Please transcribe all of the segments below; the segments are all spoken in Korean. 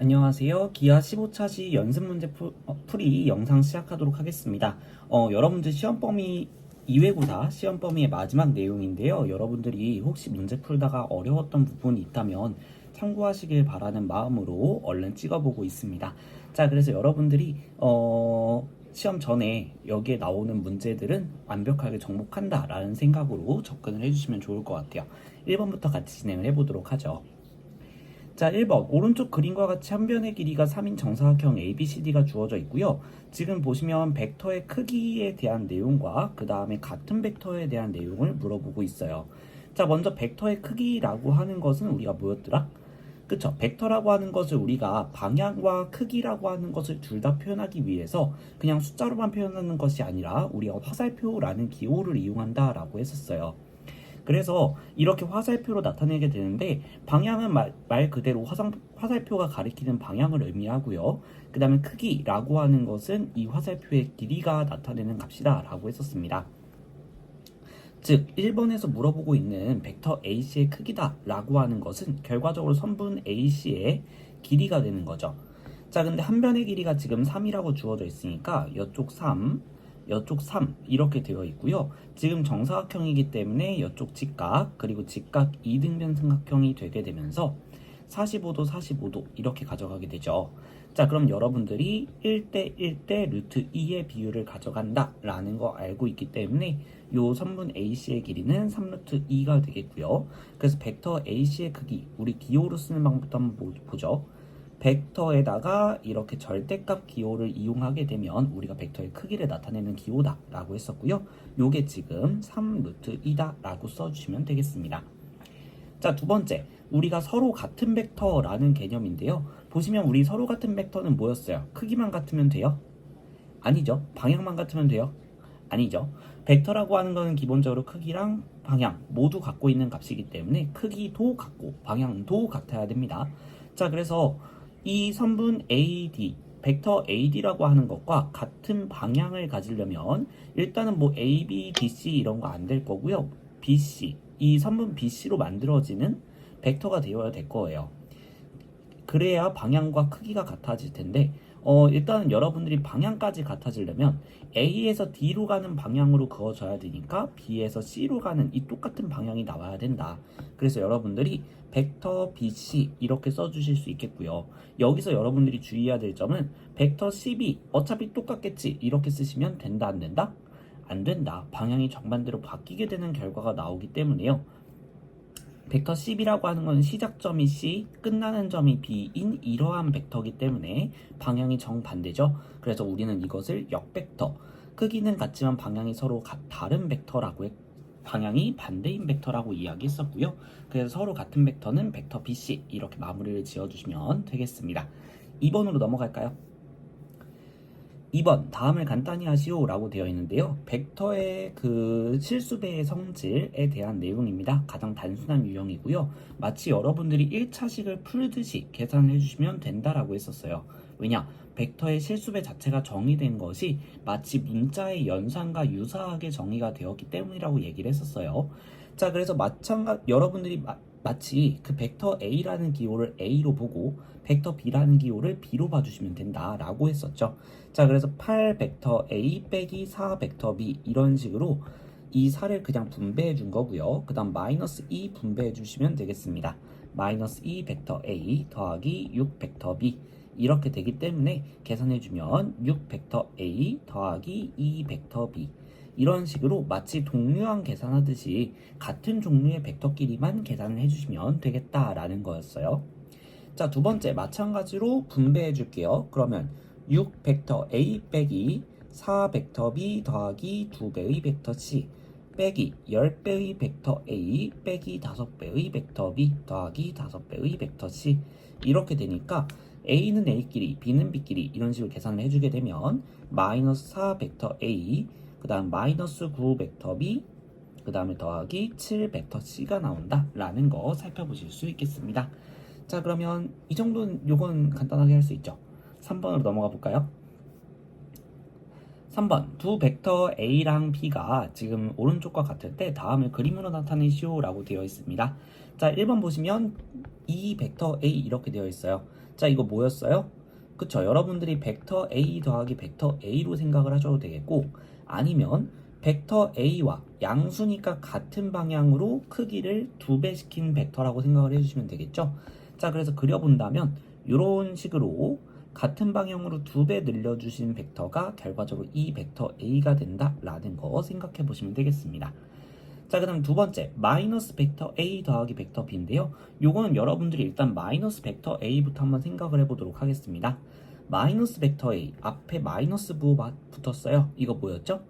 안녕하세요. 기아 15차시 연습 문제 풀이 영상 시작하도록 하겠습니다. 여러분들 시험 범위 2회고사 시험 범위의 마지막 내용인데요. 여러분들이 혹시 문제 풀다가 어려웠던 부분이 있다면 참고하시길 바라는 마음으로 얼른 찍어보고 있습니다. 자, 그래서 여러분들이 시험 전에 여기에 나오는 문제들은 완벽하게 정복한다라는 생각으로 접근을 해주시면 좋을 것 같아요. 1번부터 같이 진행을 해보도록 하죠. 자, 1번 오른쪽 그림과 같이 한 변의 길이가 3인 정사각형 ABCD가 주어져 있고요. 지금 보시면 벡터의 크기에 대한 내용과 그 다음에 같은 벡터에 대한 내용을 물어보고 있어요. 자, 먼저 벡터의 크기라고 하는 것은 우리가 뭐였더라? 그쵸? 벡터라고 하는 것을 우리가 방향과 크기라고 하는 것을 둘 다 표현하기 위해서 그냥 숫자로만 표현하는 것이 아니라 우리가 화살표라는 기호를 이용한다라고 했었어요. 그래서 이렇게 화살표로 나타내게 되는데 방향은 말 그대로 화살표가 가리키는 방향을 의미하고요. 그 다음에 크기라고 하는 것은 이 화살표의 길이가 나타내는 값이다 라고 했었습니다. 즉 1번에서 물어보고 있는 벡터 AC의 크기다 라고 하는 것은 결과적으로 선분 AC의 길이가 되는 거죠. 자, 근데 한 변의 길이가 지금 3이라고 주어져 있으니까 이쪽 3, 이쪽 3 이렇게 되어 있고요. 지금 정사각형이기 때문에 이쪽 직각 그리고 직각 이등변 삼각형이 되게 되면서 45도 45도 이렇게 가져가게 되죠. 자, 그럼 여러분들이 1대 1대 루트 2의 비율을 가져간다 라는 거 알고 있기 때문에 요 선분 AC의 길이는 3루트 2가 되겠고요. 그래서 벡터 AC의 크기 우리 기호로 쓰는 방법도 한번 보죠. 벡터에다가 이렇게 절대값 기호를 이용하게 되면 우리가 벡터의 크기를 나타내는 기호다 라고 했었고요. 요게 지금 3루트 2다 라고 써주시면 되겠습니다. 자, 두 번째 우리가 서로 같은 벡터라는 개념인데요. 보시면 우리 서로 같은 벡터는 뭐였어요? 크기만 같으면 돼요? 아니죠. 방향만 같으면 돼요? 아니죠. 벡터라고 하는 것은 기본적으로 크기랑 방향 모두 갖고 있는 값이기 때문에 크기도 같고 방향도 같아야 됩니다. 자, 그래서 이 선분 AD, 벡터 AD라고 하는 것과 같은 방향을 가지려면 일단은 뭐 AB, BC 이런 거 안 될 거고요. BC, 이 선분 BC로 만들어지는 벡터가 되어야 될 거예요. 그래야 방향과 크기가 같아질 텐데 일단은 여러분들이 방향까지 같아지려면 A에서 D로 가는 방향으로 그어져야 되니까 B에서 C로 가는 이 똑같은 방향이 나와야 된다. 그래서 여러분들이 벡터 BC 이렇게 써주실 수 있겠고요. 여기서 여러분들이 주의해야 될 점은 벡터 CB 어차피 똑같겠지 이렇게 쓰시면 된다 안 된다? 안 된다. 방향이 정반대로 바뀌게 되는 결과가 나오기 때문에요. 벡터 CB라고 하는 건 시작점이 C, 끝나는 점이 B인 이러한 벡터이기 때문에 방향이 정반대죠. 그래서 우리는 이것을 역벡터, 크기는 같지만 방향이 서로 다른 벡터라고 방향이 반대인 벡터라고 이야기했었고요. 그래서 서로 같은 벡터는 벡터 BC 이렇게 마무리를 지어주시면 되겠습니다. 2번으로 넘어갈까요? 2번 다음을 간단히 하시오 라고 되어 있는데요. 벡터의 그 실수배의 성질에 대한 내용입니다. 가장 단순한 유형이고요. 마치 여러분들이 1차식을 풀듯이 계산을 해주시면 된다라고 했었어요. 왜냐? 벡터의 실수배 자체가 정의된 것이 마치 문자의 연산과 유사하게 정의가 되었기 때문이라고 얘기를 했었어요. 자, 그래서 여러분들이 마치 그 벡터 A라는 기호를 A로 보고 벡터 B라는 기호를 B로 봐주시면 된다라고 했었죠. 자, 그래서 8 벡터 A 빼기 4 벡터 B 이런 식으로 이 4를 그냥 분배해 준 거고요. 그 다음 마이너스 2 분배해 주시면 되겠습니다. 마이너스 2 벡터 A 더하기 6 벡터 B 이렇게 되기 때문에 계산해 주면 6 벡터 A 더하기 2 벡터 B 이런 식으로 마치 동류항 계산하듯이 같은 종류의 벡터끼리만 계산을 해주시면 되겠다라는 거였어요. 자, 두 번째 마찬가지로 분배해 줄게요. 그러면 6 벡터 A 빼기 4 벡터 B 더하기 2배의 벡터 C 빼기 10배의 벡터 A 빼기 5배의 벡터 B 더하기 5배의 벡터 C 이렇게 되니까 A는 A끼리 B는 B끼리 이런 식으로 계산을 해주게 되면 마이너스 4 벡터 A 그 다음 마이너스 9 벡터 B 그 다음에 더하기 7 벡터 C가 나온다 라는 거 살펴보실 수 있겠습니다. 자, 그러면 이 정도는 요건 간단하게 할 수 있죠. 3번으로 넘어가 볼까요? 3번 두 벡터 A랑 B가 지금 오른쪽과 같을 때 다음을 그림으로 나타내시오 라고 되어 있습니다. 자, 1번 보시면 이 벡터 A 이렇게 되어 있어요. 자, 이거 뭐였어요? 그쵸, 여러분들이 벡터 A 더하기 벡터 A로 생각을 하셔도 되겠고, 아니면 벡터 A와 양수니까 같은 방향으로 크기를 2배 시킨 벡터라고 생각을 해주시면 되겠죠. 자, 그래서 그려본다면 이런 식으로 같은 방향으로 2배 늘려주신 벡터가 결과적으로 이 벡터 A가 된다라는 거 생각해 보시면 되겠습니다. 자, 그 다음 두 번째, 마이너스 벡터 A 더하기 벡터 B인데요. 요거는 여러분들이 일단 마이너스 벡터 A부터 한번 생각을 해보도록 하겠습니다. 마이너스 벡터 A, 앞에 마이너스 붙었어요. 이거 뭐였죠?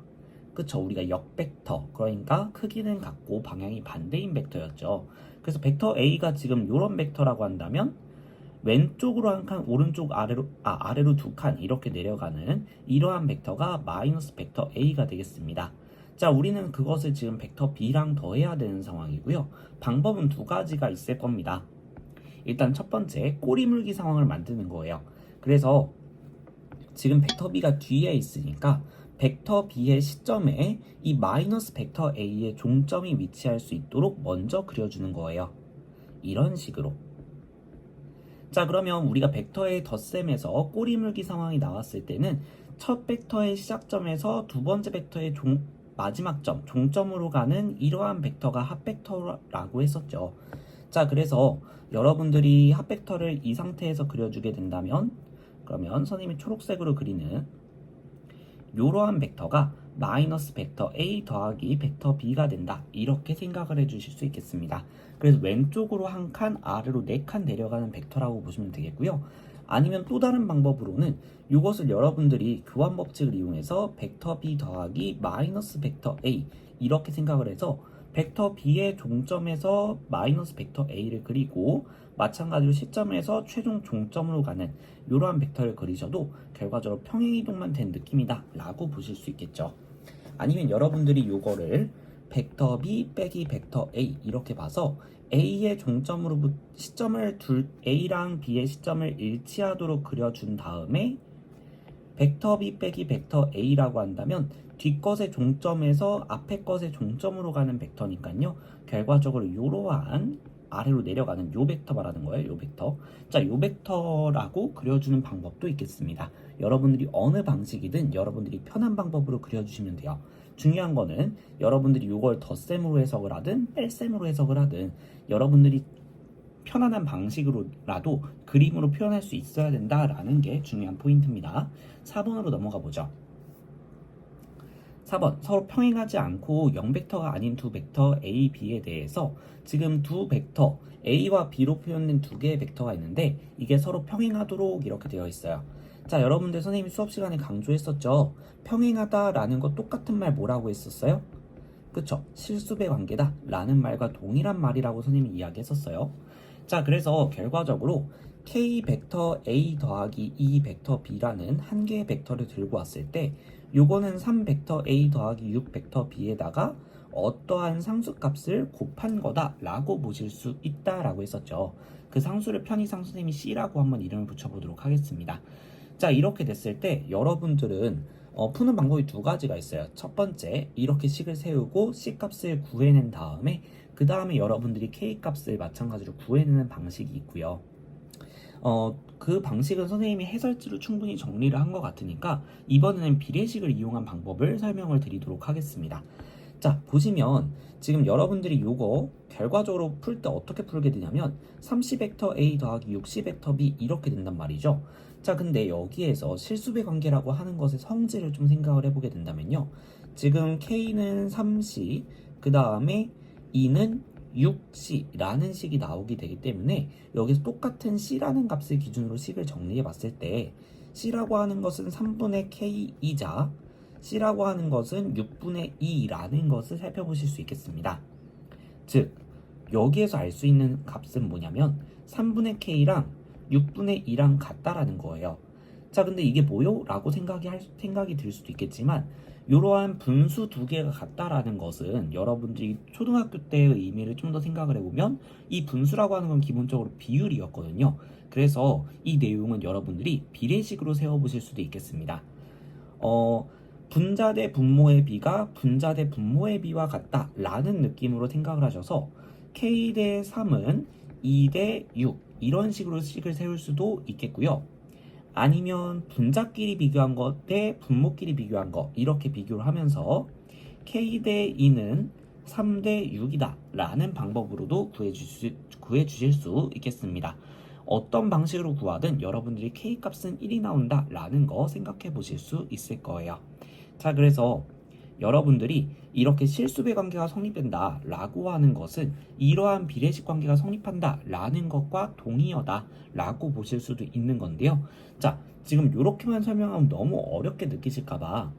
그쵸, 우리가 역벡터, 그러니까 크기는 같고 방향이 반대인 벡터였죠. 그래서 벡터 A가 지금 요런 벡터라고 한다면 왼쪽으로 한 칸, 오른쪽 아래로 두 칸 이렇게 내려가는 이러한 벡터가 마이너스 벡터 A가 되겠습니다. 자, 우리는 그것을 지금 벡터 B랑 더해야 되는 상황이고요. 방법은 두 가지가 있을 겁니다. 일단 첫 번째, 꼬리물기 상황을 만드는 거예요. 그래서 지금 벡터 B가 뒤에 있으니까 벡터 B의 시점에 이 마이너스 벡터 A의 종점이 위치할 수 있도록 먼저 그려주는 거예요. 이런 식으로. 자, 그러면 우리가 벡터의 덧셈에서 꼬리물기 상황이 나왔을 때는 첫 벡터의 시작점에서 두 번째 벡터의 마지막 점, 종점으로 가는 이러한 벡터가 합벡터라고 했었죠. 자, 그래서 여러분들이 합벡터를 이 상태에서 그려주게 된다면, 그러면 선생님이 초록색으로 그리는 이러한 벡터가 마이너스 벡터 A 더하기 벡터 B가 된다, 이렇게 생각을 해주실 수 있겠습니다. 그래서 왼쪽으로 한 칸, 아래로 4칸 내려가는 벡터라고 보시면 되겠고요. 아니면 또 다른 방법으로는 이것을 여러분들이 교환 법칙을 이용해서 벡터 B 더하기 마이너스 벡터 A 이렇게 생각을 해서 벡터 B의 종점에서 마이너스 벡터 A를 그리고 마찬가지로 시점에서 최종 종점으로 가는 이러한 벡터를 그리셔도 결과적으로 평행이동만 된 느낌이다 라고 보실 수 있겠죠. 아니면 여러분들이 이거를 벡터 B 빼기 벡터 A 이렇게 봐서 A의 종점으로 시점을 A랑 B의 시점을 일치하도록 그려준 다음에 벡터 B 빼기 벡터 A라고 한다면 뒷것의 종점에서 앞에 것의 종점으로 가는 벡터니까요. 결과적으로 이러한 아래로 내려가는 요 벡터 말하는 거예요. 요 벡터. 자, 요 벡터라고 그려주는 방법도 있겠습니다. 여러분들이 어느 방식이든 여러분들이 편한 방법으로 그려주시면 돼요. 중요한 거는 여러분들이 이걸 덧셈으로 해석을 하든 뺄셈으로 해석을 하든 여러분들이 편안한 방식으로라도 그림으로 표현할 수 있어야 된다라는 게 중요한 포인트입니다. 4번으로 넘어가 보죠. 4번, 서로 평행하지 않고 0벡터가 아닌 두 벡터 A, B에 대해서 지금 두 벡터 A와 B로 표현된 두 개의 벡터가 있는데 이게 서로 평행하도록 이렇게 되어 있어요. 자, 여러분들 선생님이 수업 시간에 강조했었죠. 평행하다라는 거 똑같은 말 뭐라고 했었어요? 그쵸? 실수배 관계다 라는 말과 동일한 말이라고 선생님이 이야기했었어요. 자, 그래서 결과적으로 K 벡터 A 더하기 2 벡터 B라는 한 개의 벡터를 들고 왔을 때 요거는 3 벡터 A 더하기 6 벡터 B에다가 어떠한 상수값을 곱한 거다 라고 보실 수 있다 라고 했었죠. 그 상수를 편의상 선생님이 C라고 한번 이름을 붙여보도록 하겠습니다. 자, 이렇게 됐을 때 여러분들은 푸는 방법이 두 가지가 있어요. 첫 번째, 이렇게 식을 세우고 C값을 구해낸 다음에 그 다음에 여러분들이 K값을 마찬가지로 구해내는 방식이 있고요. 그 방식은 선생님이 해설지로 충분히 정리를 한 것 같으니까 이번에는 비례식을 이용한 방법을 설명을 드리도록 하겠습니다. 자, 보시면 지금 여러분들이 요거 결과적으로 풀 때 어떻게 풀게 되냐면 30벡터 A 더하기 60벡터 B 이렇게 된단 말이죠. 자, 근데 여기에서 실수배 관계라고 하는 것의 성질을 좀 생각을 해보게 된다면요. 지금 K는 3C, 그 다음에 E는 6C라는 식이 나오게 되기 때문에 여기서 똑같은 C라는 값을 기준으로 식을 정리해 봤을 때 C라고 하는 것은 3분의 K이자 C라고 하는 것은 6분의 2라는 것을 살펴보실 수 있겠습니다. 즉, 여기에서 알 수 있는 값은 뭐냐면 3분의 K랑 6분의 2랑 같다라는 거예요. 자, 근데 이게 뭐요? 라고 생각이 들 수도 있겠지만 이러한 분수 두 개가 같다라는 것은 여러분들이 초등학교 때의 의미를 좀 더 생각을 해보면 이 분수라고 하는 건 기본적으로 비율이었거든요. 그래서 이 내용은 여러분들이 비례식으로 세워보실 수도 있겠습니다. 분자 대 분모의 비가 분자 대 분모의 비와 같다 라는 느낌으로 생각을 하셔서 K 대 3은 2 대 6 이런 식으로 식을 세울 수도 있겠고요. 아니면 분자끼리 비교한 것 대 분모끼리 비교한 것 이렇게 비교를 하면서 K 대 2는 3 대 6이다 라는 방법으로도 구해주실 수 있겠습니다. 어떤 방식으로 구하든 여러분들이 K 값은 1이 나온다 라는 거 생각해 보실 수 있을 거예요. 자, 그래서 여러분들이 이렇게 실수배 관계가 성립된다 라고 하는 것은 이러한 비례식 관계가 성립한다 라는 것과 동의어다 라고 보실 수도 있는 건데요. 자, 지금 이렇게만 설명하면 너무 어렵게 느끼실까봐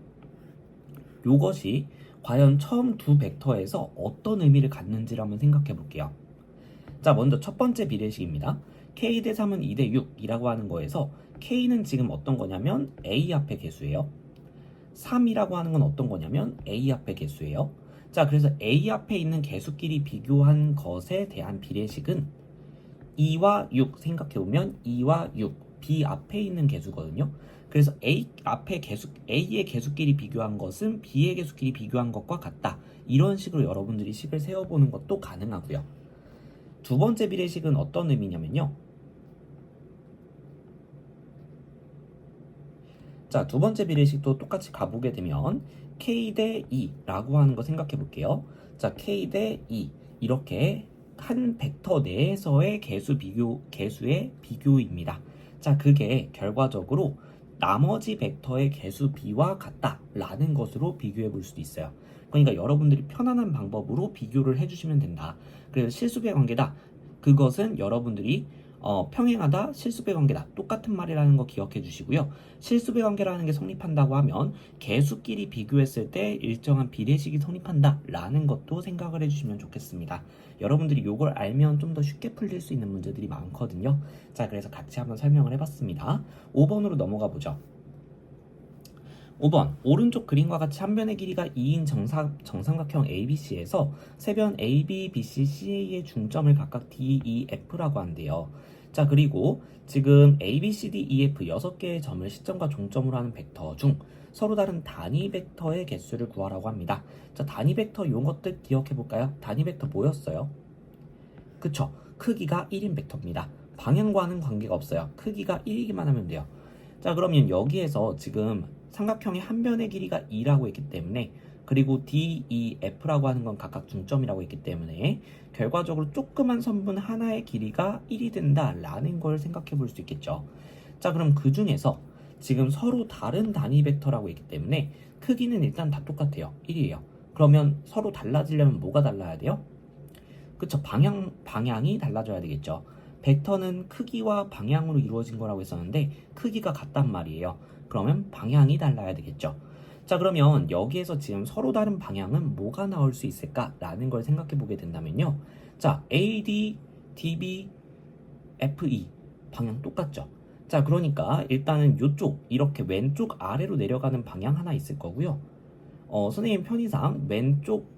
이것이 과연 처음 두 벡터에서 어떤 의미를 갖는지를 한번 생각해 볼게요. 자, 먼저 첫 번째 비례식입니다. K 대 3은 2 대 6이라고 하는 거에서 K는 지금 어떤 거냐면 A 앞의 개수예요. 3이라고 하는 건 어떤 거냐면 A 앞의 개수예요. 자, 그래서 A 앞에 있는 개수끼리 비교한 것에 대한 비례식은 2와 6 생각해보면 2와 6 B 앞에 있는 개수거든요. 그래서 A의 개수끼리 비교한 것은 B의 개수끼리 비교한 것과 같다. 이런 식으로 여러분들이 식을 세워보는 것도 가능하고요. 두 번째 비례식은 어떤 의미냐면요. 자, 두 번째 비례식도 똑같이 가보게 되면 K 대 2라고 하는 거 생각해 볼게요. 자, K 대 2 이렇게 한 벡터 내에서의 개수의 비교입니다. 자, 그게 결과적으로 나머지 벡터의 개수 B와 같다라는 것으로 비교해 볼 수도 있어요. 그러니까 여러분들이 편안한 방법으로 비교를 해주시면 된다. 그래서 실수배 관계다. 그것은 여러분들이 평행하다, 실수배 관계다. 똑같은 말이라는 거 기억해 주시고요. 실수배 관계라는 게 성립한다고 하면 개수끼리 비교했을 때 일정한 비례식이 성립한다 라는 것도 생각을 해주시면 좋겠습니다. 여러분들이 이걸 알면 좀 더 쉽게 풀릴 수 있는 문제들이 많거든요. 자, 그래서 같이 한번 설명을 해봤습니다. 5번으로 넘어가 보죠. 5번 오른쪽 그림과 같이 한 변의 길이가 2인 정삼각형 ABC에서 세 변 AB, BC, CA의 중점을 각각 D, E, F라고 한대요. 자, 그리고 지금 A, B, C, D, E, F 6개의 점을 시점과 종점으로 하는 벡터 중 서로 다른 단위 벡터의 개수를 구하라고 합니다. 자, 단위 벡터 이런 것들 기억해 볼까요? 단위 벡터 뭐였어요? 그쵸? 크기가 1인 벡터입니다. 방향과는 관계가 없어요. 크기가 1이기만 하면 돼요. 자, 그러면 여기에서 지금 삼각형의 한 변의 길이가 2라고 했기 때문에 그리고 D, E, F라고 하는 건 각각 중점이라고 했기 때문에 결과적으로 조그만 선분 하나의 길이가 1이 된다라는 걸 생각해 볼 수 있겠죠. 자, 그럼 그 중에서 지금 서로 다른 단위 벡터라고 했기 때문에 크기는 일단 다 똑같아요. 1이에요. 그러면 서로 달라지려면 뭐가 달라야 돼요? 그쵸, 방향이 달라져야 되겠죠. 벡터는 크기와 방향으로 이루어진 거라고 했었는데 크기가 같단 말이에요. 그러면 방향이 달라야 되겠죠. 자, 그러면 여기에서 지금 서로 다른 방향은 뭐가 나올 수 있을까라는 걸 생각해 보게 된다면요. 자, AD, DB, FE 방향 똑같죠. 자, 그러니까 일단은 이쪽 이렇게 왼쪽 아래로 내려가는 방향 하나 있을 거고요. 선생님 편의상 왼쪽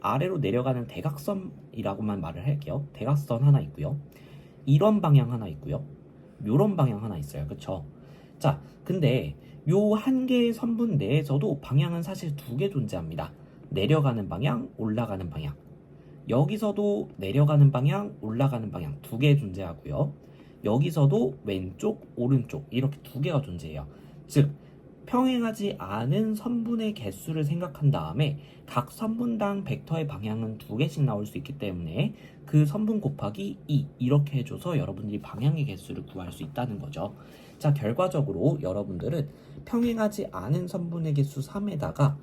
아래로 내려가는 대각선이라고만 말을 할게요. 대각선 하나 있고요. 이런 방향 하나 있고요. 요런 방향 하나 있어요. 그쵸? 자, 근데 요 한 개의 선분 내에서도 방향은 사실 두 개 존재합니다. 내려가는 방향, 올라가는 방향. 여기서도 내려가는 방향, 올라가는 방향 두 개 존재하고요. 여기서도 왼쪽, 오른쪽 이렇게 두 개가 존재해요. 즉, 평행하지 않은 선분의 개수를 생각한 다음에 각 선분당 벡터의 방향은 두 개씩 나올 수 있기 때문에 그 선분 곱하기 2 이렇게 해줘서 여러분들이 방향의 개수를 구할 수 있다는 거죠. 자, 결과적으로 여러분들은 평행하지 않은 선분의 개수 3에다가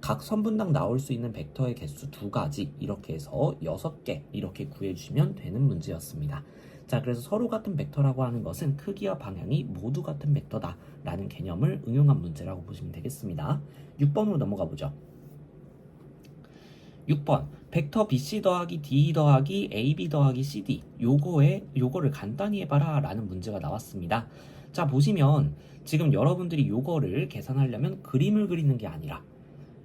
각 선분당 나올 수 있는 벡터의 개수 두 가지 이렇게 해서 6개 이렇게 구해주시면 되는 문제였습니다. 자, 그래서 서로 같은 벡터라고 하는 것은 크기와 방향이 모두 같은 벡터다 라는 개념을 응용한 문제라고 보시면 되겠습니다. 6번으로 넘어가 보죠. 6번 벡터 BC 더하기 DE 더하기 AB 더하기 CD 요거를 간단히 해봐라 라는 문제가 나왔습니다. 자, 보시면 지금 여러분들이 요거를 계산하려면 그림을 그리는 게 아니라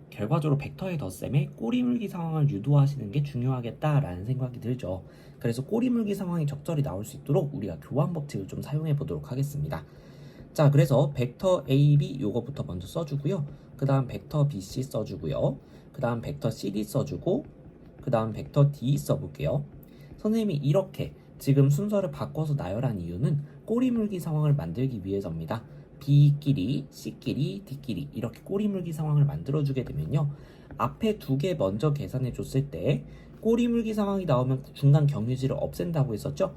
결과적으로 벡터의 덧셈에 꼬리물기 상황을 유도하시는 게 중요하겠다라는 생각이 들죠. 그래서 꼬리물기 상황이 적절히 나올 수 있도록 우리가 교환 법칙을 좀 사용해 보도록 하겠습니다. 자, 그래서 벡터 AB 요거부터 먼저 써주고요. 그 다음 벡터 BC 써주고요. 그 다음 벡터 CD 써주고 그 다음 벡터 D 써볼게요. 선생님이 이렇게 지금 순서를 바꿔서 나열한 이유는 꼬리물기 상황을 만들기 위해서입니다. B끼리, C끼리, D끼리 이렇게 꼬리물기 상황을 만들어주게 되면요. 앞에 두 개 먼저 계산해 줬을 때 꼬리물기 상황이 나오면 중간 경유지를 없앤다고 했었죠.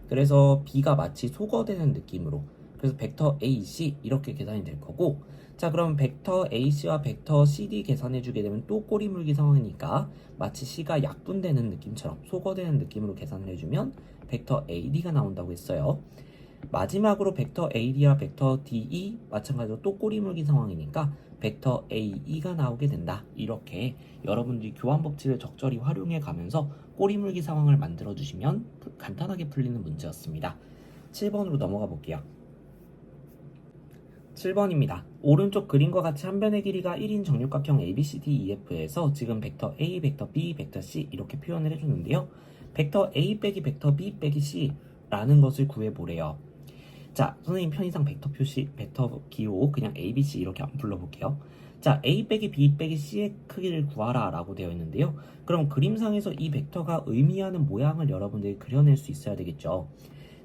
그래서 B가 마치 소거되는 느낌으로, 그래서 벡터 AC 이렇게 계산이 될 거고, 자 그럼 벡터 AC와 벡터 CD 계산해 주게 되면 또 꼬리물기 상황이니까 마치 C가 약분되는 느낌처럼 소거되는 느낌으로 계산을 해주면 벡터 AD가 나온다고 했어요. 마지막으로 벡터 AD와 벡터 DE 마찬가지로 또 꼬리물기 상황이니까 벡터 AE가 나오게 된다. 이렇게 여러분들이 교환 법칙을 적절히 활용해 가면서 꼬리물기 상황을 만들어 주시면 간단하게 풀리는 문제였습니다. 7번으로 넘어가 볼게요. 7번입니다. 오른쪽 그림과 같이 한 변의 길이가 1인 정육각형 ABCDEF에서 지금 벡터 A, 벡터 B, 벡터 C 이렇게 표현을 해줬는데요. 벡터 A 빼기 벡터 B 빼기 C라는 것을 구해보래요. 자, 선생님 편의상 벡터 표시, 벡터 기호 그냥 A, B, C 이렇게 불러볼게요. 자, A 빼기 B 빼기 C의 크기를 구하라 라고 되어 있는데요. 그럼 그림상에서 이 벡터가 의미하는 모양을 여러분들이 그려낼 수 있어야 되겠죠.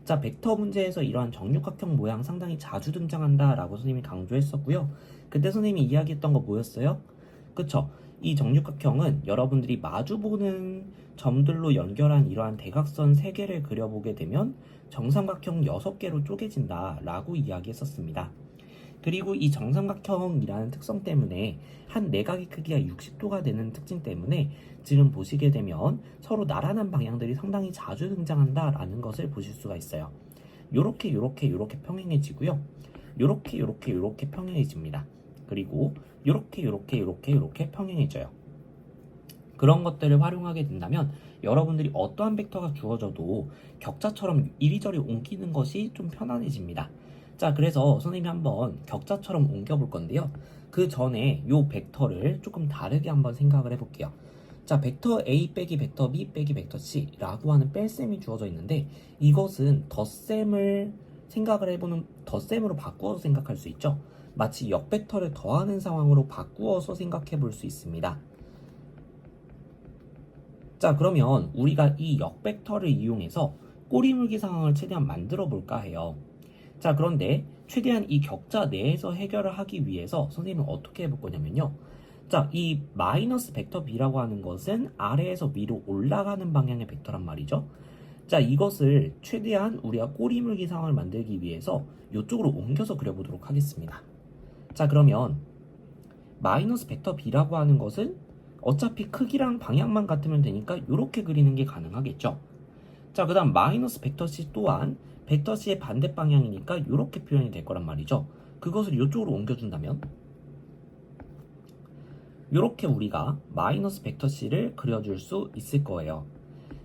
자, 벡터 문제에서 이러한 정육각형 모양 상당히 자주 등장한다 라고 선생님이 강조했었고요. 그때 선생님이 이야기했던 거 뭐였어요? 그쵸? 이 정육각형은 여러분들이 마주보는 점들로 연결한 이러한 대각선 3개를 그려보게 되면 정삼각형 6개로 쪼개진다 라고 이야기했었습니다. 그리고 이 정삼각형이라는 특성 때문에 한 내각의 크기가 60도가 되는 특징 때문에 지금 보시게 되면 서로 나란한 방향들이 상당히 자주 등장한다라는 것을 보실 수가 있어요. 요렇게 평행해지고요. 요렇게 평행해집니다. 그리고 요렇게 평행해져요. 그런 것들을 활용하게 된다면 여러분들이 어떠한 벡터가 주어져도 격자처럼 이리저리 옮기는 것이 좀 편안해집니다. 자, 그래서 선생님이 한번 격자처럼 옮겨볼 건데요. 그 전에 요 벡터를 조금 다르게 한번 생각을 해볼게요. 자, 벡터 A 빼기 벡터 B 빼기 벡터 C 라고 하는 뺄셈이 주어져 있는데 이것은 덧셈을 생각을 해보는 덧셈으로 바꾸어서 생각할 수 있죠. 마치 역벡터를 더하는 상황으로 바꾸어서 생각해 볼 수 있습니다. 자, 그러면 우리가 이 역벡터를 이용해서 꼬리물기 상황을 최대한 만들어 볼까 해요. 자, 그런데 최대한 이 격자 내에서 해결을 하기 위해서 선생님은 어떻게 해볼 거냐면요. 자, 이 마이너스 벡터 B라고 하는 것은 아래에서 위로 올라가는 방향의 벡터란 말이죠. 자, 이것을 최대한 우리가 꼬리물기 상황을 만들기 위해서 이쪽으로 옮겨서 그려보도록 하겠습니다. 자, 그러면 마이너스 벡터 B라고 하는 것은 어차피 크기랑 방향만 같으면 되니까 이렇게 그리는 게 가능하겠죠. 자, 그 다음 마이너스 벡터 C 또한 벡터 C의 반대 방향이니까 이렇게 표현이 될 거란 말이죠. 그것을 이쪽으로 옮겨준다면 이렇게 우리가 마이너스 벡터 C를 그려줄 수 있을 거예요.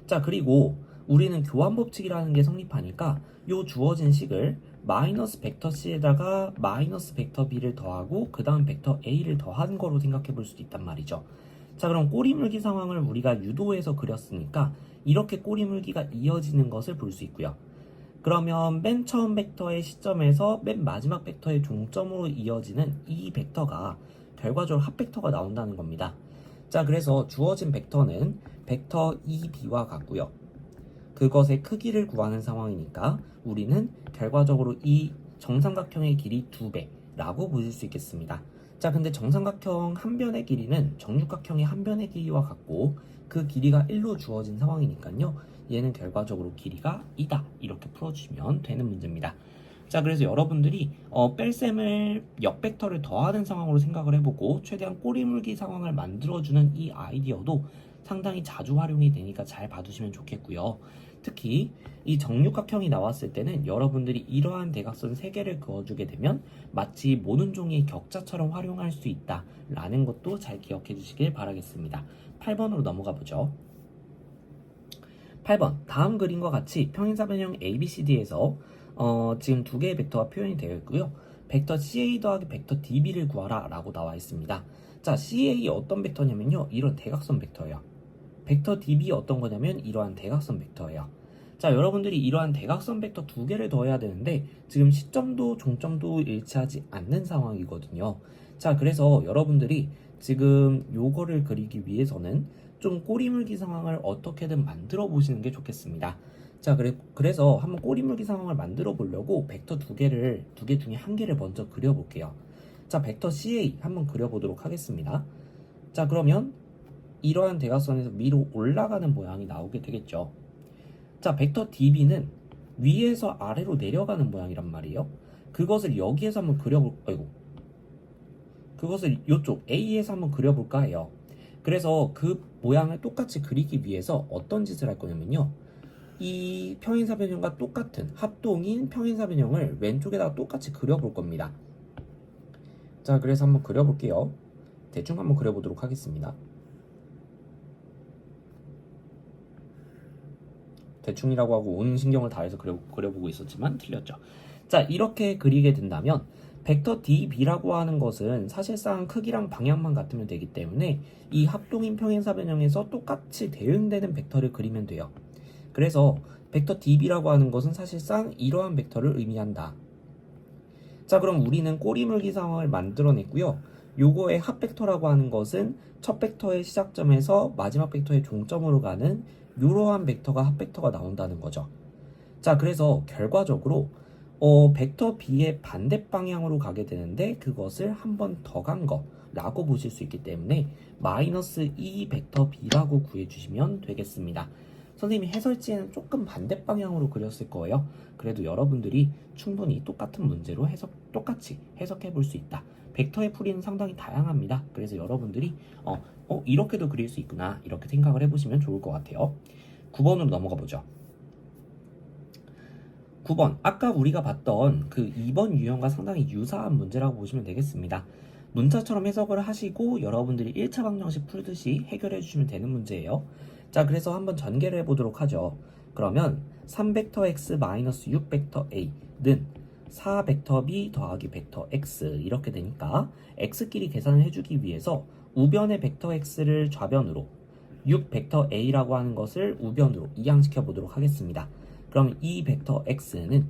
자, 그리고 우리는 교환 법칙이라는 게 성립하니까 이 주어진 식을 마이너스 벡터 C에다가 마이너스 벡터 B를 더하고 그 다음 벡터 A를 더한 거로 생각해 볼 수도 있단 말이죠. 자, 그럼 꼬리물기 상황을 우리가 유도해서 그렸으니까 이렇게 꼬리물기가 이어지는 것을 볼 수 있고요. 그러면 맨 처음 벡터의 시점에서 맨 마지막 벡터의 종점으로 이어지는 이 벡터가 결과적으로 합벡터가 나온다는 겁니다. 자, 그래서 주어진 벡터는 벡터 EB와 같고요. 그것의 크기를 구하는 상황이니까 우리는 결과적으로 이 정삼각형의 길이 2배라고 보실 수 있겠습니다. 자, 근데 정삼각형 한 변의 길이는 정육각형의 한 변의 길이와 같고 그 길이가 1로 주어진 상황이니까요. 얘는 결과적으로 길이가 2다. 이렇게 풀어주시면 되는 문제입니다. 자, 그래서 여러분들이 뺄셈을 역벡터를 더하는 상황으로 생각을 해보고 최대한 꼬리물기 상황을 만들어주는 이 아이디어도 상당히 자주 활용이 되니까 잘 봐두시면 좋겠고요. 특히 이 정육각형이 나왔을 때는 여러분들이 이러한 대각선 3개를 그어주게 되면 마치 모는 종이의 격자처럼 활용할 수 있다라는 것도 잘 기억해 주시길 바라겠습니다. 8번으로 넘어가 보죠. 8번 다음 그림과 같이 평행사변형 ABCD에서 지금 두 개의 벡터가 표현이 되어 있고요. 벡터 CA 더하기 벡터 DB를 구하라 라고 나와 있습니다. 자, CA 어떤 벡터냐면요. 이런 대각선 벡터예요. 벡터 DB 어떤 거냐면 이러한 대각선 벡터예요. 자, 여러분들이 이러한 대각선 벡터 두 개를 더해야 되는데 지금 시점도 종점도 일치하지 않는 상황이거든요. 자, 그래서 여러분들이 지금 요거를 그리기 위해서는 좀 꼬리물기 상황을 어떻게든 만들어 보시는 게 좋겠습니다. 자, 그래서 한번 꼬리물기 상황을 만들어 보려고 벡터 두 개 중에 한 개를 먼저 그려볼게요. 자, 벡터 CA 한번 그려보도록 하겠습니다. 자, 그러면 이러한 대각선에서 위로 올라가는 모양이 나오게 되겠죠. 자, 벡터 DB는 위에서 아래로 내려가는 모양이란 말이에요. 그것을 여기에서 한번 그것을 이쪽 A에서 한번 그려볼까 해요. 그래서 그 모양을 똑같이 그리기 위해서 어떤 짓을 할 거냐면요. 이 평행사변형과 똑같은 합동인 평행사변형을 왼쪽에다가 똑같이 그려볼 겁니다. 자, 그래서 한번 그려볼게요. 대충 한번 그려보도록 하겠습니다. 대충이라고 하고 온 신경을 다해서 그려보고 있었지만 틀렸죠. 자, 이렇게 그리게 된다면 벡터 DB라고 하는 것은 사실상 크기랑 방향만 같으면 되기 때문에 이 합동인 평행사변형에서 똑같이 대응되는 벡터를 그리면 돼요. 그래서 벡터 DB라고 하는 것은 사실상 이러한 벡터를 의미한다. 자, 그럼 우리는 꼬리물기 상황을 만들어냈고요. 요거의 합벡터라고 하는 것은 첫 벡터의 시작점에서 마지막 벡터의 종점으로 가는 이러한 벡터가 합벡터가 나온다는 거죠. 자, 그래서 결과적으로 벡터 B의 반대 방향으로 가게 되는데 그것을 한 번 더 간 거라고 보실 수 있기 때문에 마이너스 2 벡터 B라고 구해주시면 되겠습니다. 선생님이 해설지에는 조금 반대 방향으로 그렸을 거예요. 그래도 여러분들이 충분히 똑같은 문제로 똑같이 해석해 볼 수 있다. 벡터의 풀이는 상당히 다양합니다. 그래서 여러분들이 이렇게도 그릴 수 있구나 이렇게 생각을 해보시면 좋을 것 같아요. 9번으로 넘어가 보죠. 9번 아까 우리가 봤던 그 2번 유형과 상당히 유사한 문제라고 보시면 되겠습니다. 문자처럼 해석을 하시고 여러분들이 1차 방정식 풀듯이 해결해 주시면 되는 문제예요. 자, 그래서 한번 전개를 해보도록 하죠. 그러면 3벡터 x 6벡터 a는 4벡터 b 더하기 벡터 x 이렇게 되니까 x끼리 계산을 해주기 위해서 우변의 벡터 x를 좌변으로 6벡터 a라고 하는 것을 우변으로 이항시켜 보도록 하겠습니다. 그럼 이 벡터 x는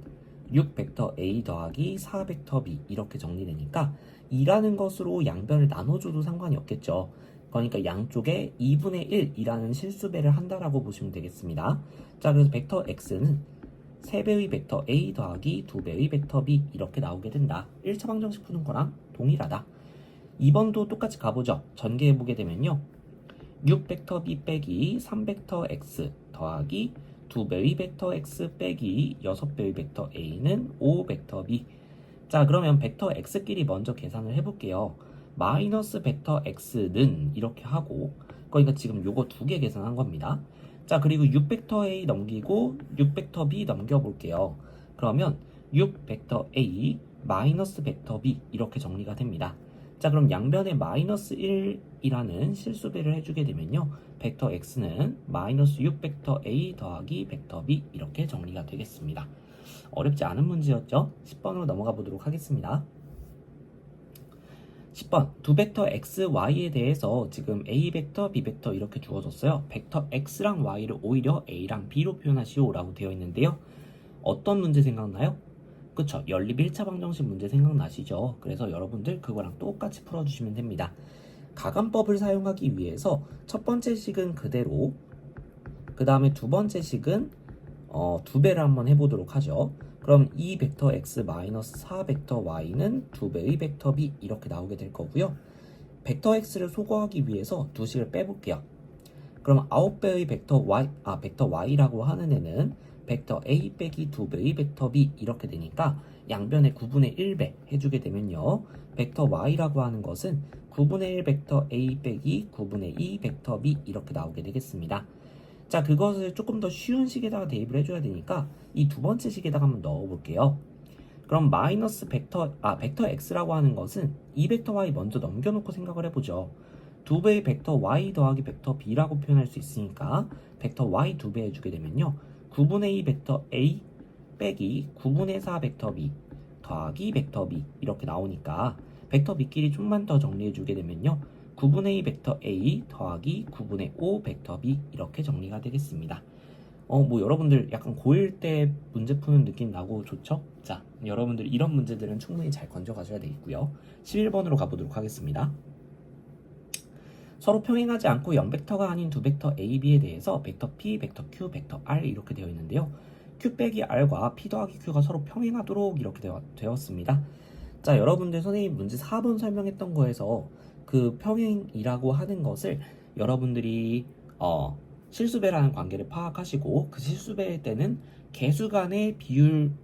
6벡터 a 더하기 4벡터 b 이렇게 정리되니까 2라는 것으로 양변을 나눠줘도 상관이 없겠죠. 그러니까 양쪽에 2분의 1이라는 실수배를 한다라고 보시면 되겠습니다. 자, 그래서 벡터 x는 3배의 벡터 a 더하기 2배의 벡터 b 이렇게 나오게 된다. 1차 방정식 푸는 거랑 동일하다. 2번도 똑같이 가보죠. 전개해보게 되면요. 6벡터 b 빼기 3벡터 x 더하기 2배의 벡터 x 빼기 6배의 벡터 a는 5벡터 b. 자, 그러면 벡터 x끼리 먼저 계산을 해볼게요. 마이너스 벡터 x는 이렇게 하고 그러니까 지금 요거 두 개 계산한 겁니다. 자, 그리고 6벡터 a 넘기고 6벡터 b 넘겨볼게요. 그러면 6벡터 a 마이너스 벡터 b 이렇게 정리가 됩니다. 자, 그럼 양변에 마이너스 1이라는 실수배를 해주게 되면요. 벡터 x는 마이너스 6벡터 a 더하기 벡터 b 이렇게 정리가 되겠습니다. 어렵지 않은 문제였죠? 10번으로 넘어가 보도록 하겠습니다. 10번 두 벡터 x, y에 대해서 지금 a 벡터, b 벡터 이렇게 주어졌어요. 벡터 x랑 y를 오히려 a랑 b로 표현하시오 라고 되어 있는데요. 어떤 문제 생각나요? 그쵸, 연립 1차 방정식 문제 생각나시죠? 그래서 여러분들 그거랑 똑같이 풀어주시면 됩니다. 가감법을 사용하기 위해서 첫 번째 식은 그대로 그 다음에 두 번째 식은 두 배를 한번 해보도록 하죠. 그럼 이 벡터 x 마이너스 4 벡터 y는 2배의 벡터 b 이렇게 나오게 될 거고요. 벡터 x를 소거하기 위해서 두 식을 빼볼게요. 그럼 9배의 벡터 y라고 하는 애는 벡터 a 빼기 2배의 벡터 b 이렇게 되니까 양변에 9분의 1배 해주게 되면요. 벡터 y라고 하는 것은 9분의 1 벡터 a 빼기 9분의 2 벡터 b 이렇게 나오게 되겠습니다. 자, 그것을 조금 더 쉬운 식에다가 대입을 해줘야 되니까 이 두 번째 식에다가 한번 넣어볼게요. 그럼 마이너스 벡터 x라고 하는 것은 이 벡터 y 먼저 넘겨놓고 생각을 해보죠. 2배의 벡터 y 더하기 벡터 b라고 표현할 수 있으니까 벡터 y 2배 해주게 되면요. 9분의 2 벡터 a 빼기 9분의 4 벡터 b 더하기 벡터 b 이렇게 나오니까 벡터 b끼리 좀만 더 정리해주게 되면요. 9분의 2 벡터 a 더하기 9분의 5 벡터 b 이렇게 정리가 되겠습니다. 여러분들 약간 고1 때 문제 푸는 느낌 나고 좋죠? 자, 여러분들 이런 문제들은 충분히 잘 건져 가셔야 되겠고요. 11번으로 가보도록 하겠습니다. 서로 평행하지 않고 0벡터가 아닌 두 벡터 A, B에 대해서 벡터 P, 벡터 Q, 벡터 R 이렇게 되어 있는데요. Q 빼기 R과 P 더하기 Q가 서로 평행하도록 이렇게 되었습니다. 자, 여러분들 선생님 문제 4번 설명했던 거에서 그 평행이라고 하는 것을 여러분들이 실수배라는 관계를 파악하시고 그 실수배일 때는 개수 간의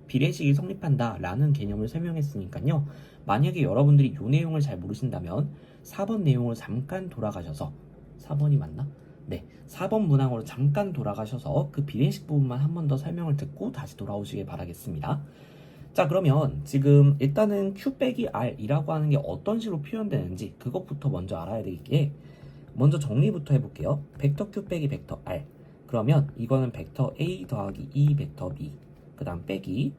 비례식이 성립한다 라는 개념을 설명했으니까요. 만약에 여러분들이 이 내용을 잘 모르신다면 4번 내용으로 잠깐 돌아가셔서 4번이 맞나? 네, 4번 문항으로 잠깐 돌아가셔서 그 비례식 부분만 한 번 더 설명을 듣고 다시 돌아오시길 바라겠습니다. 자, 그러면 지금 일단은 Q 빼기 R이라고 하는 게 어떤 식으로 표현되는지 그것부터 먼저 알아야 되기에 먼저 정리부터 해볼게요. 벡터 Q 빼기 벡터 R. 그러면 이거는 벡터 A 더하기 2 벡터 B. 그 다음 빼기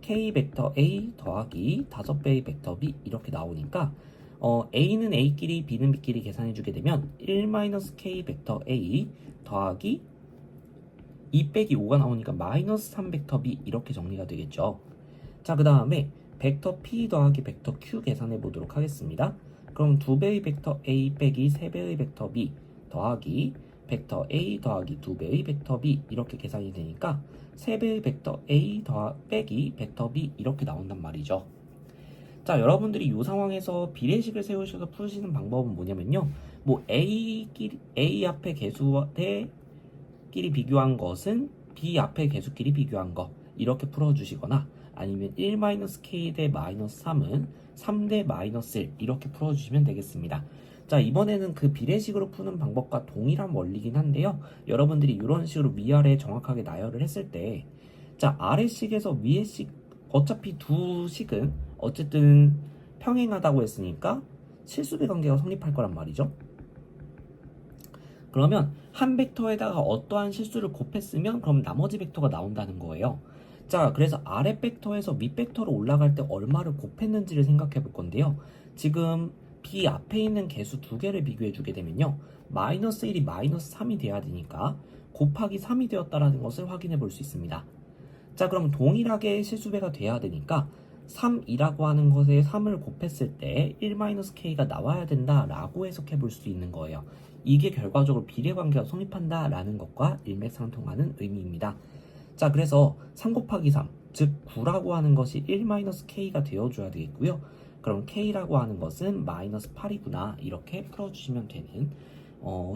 K 벡터 A 더하기 5배의 벡터 B 이렇게 나오니까 A는 A끼리 B는 B끼리 계산해주게 되면 1-K 벡터 A 더하기 2 빼기 5가 나오니까 마이너스 3 벡터 B 이렇게 정리가 되겠죠. 자, 그 다음에 벡터 P 더하기 벡터 Q 계산해 보도록 하겠습니다. 그럼 2배의 벡터 A 빼기 3배의 벡터 B 더하기 벡터 A 더하기 2배의 벡터 B 이렇게 계산이 되니까 3배의 벡터 A 빼기 벡터 B 이렇게 나온단 말이죠. 자, 여러분들이 이 상황에서 비례식을 세우셔서 푸시는 방법은 뭐냐면요. 뭐 A 앞에 개수 대끼리 비교한 것은 B 앞에 개수끼리 비교한 거 이렇게 풀어주시거나 아니면 1-K 대 마이너스 3은 3 대 마이너스 1 이렇게 풀어주시면 되겠습니다. 자, 이번에는 그 비례식으로 푸는 방법과 동일한 원리긴 한데요. 여러분들이 이런 식으로 위아래 정확하게 나열을 했을 때 자, 아래식에서 위에식 어차피 두 식은 어쨌든 평행하다고 했으니까 실수배 관계가 성립할 거란 말이죠. 그러면 한 벡터에다가 어떠한 실수를 곱했으면 그럼 나머지 벡터가 나온다는 거예요. 자, 그래서 아래 벡터에서 윗 벡터로 올라갈 때 얼마를 곱했는지를 생각해 볼 건데요. 지금 B 앞에 있는 개수 두 개를 비교해 주게 되면요. 마이너스 1이 마이너스 3이 돼야 되니까 곱하기 3이 되었다라는 것을 확인해 볼 수 있습니다. 자, 그럼 동일하게 실수배가 돼야 되니까 3이라고 하는 것에 3을 곱했을 때 1-K가 나와야 된다라고 해석해 볼 수 있는 거예요. 이게 결과적으로 비례관계가 성립한다라는 것과 일맥상통하는 의미입니다. 자, 그래서 3 곱하기 3, 즉 9라고 하는 것이 1-K가 되어줘야 되겠고요. 그럼 K라고 하는 것은 마이너스 8이구나 이렇게 풀어주시면 되는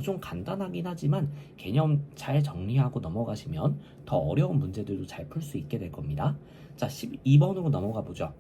좀 간단하긴 하지만 개념 잘 정리하고 넘어가시면 더 어려운 문제들도 잘 풀 수 있게 될 겁니다. 자, 12번으로 넘어가 보죠.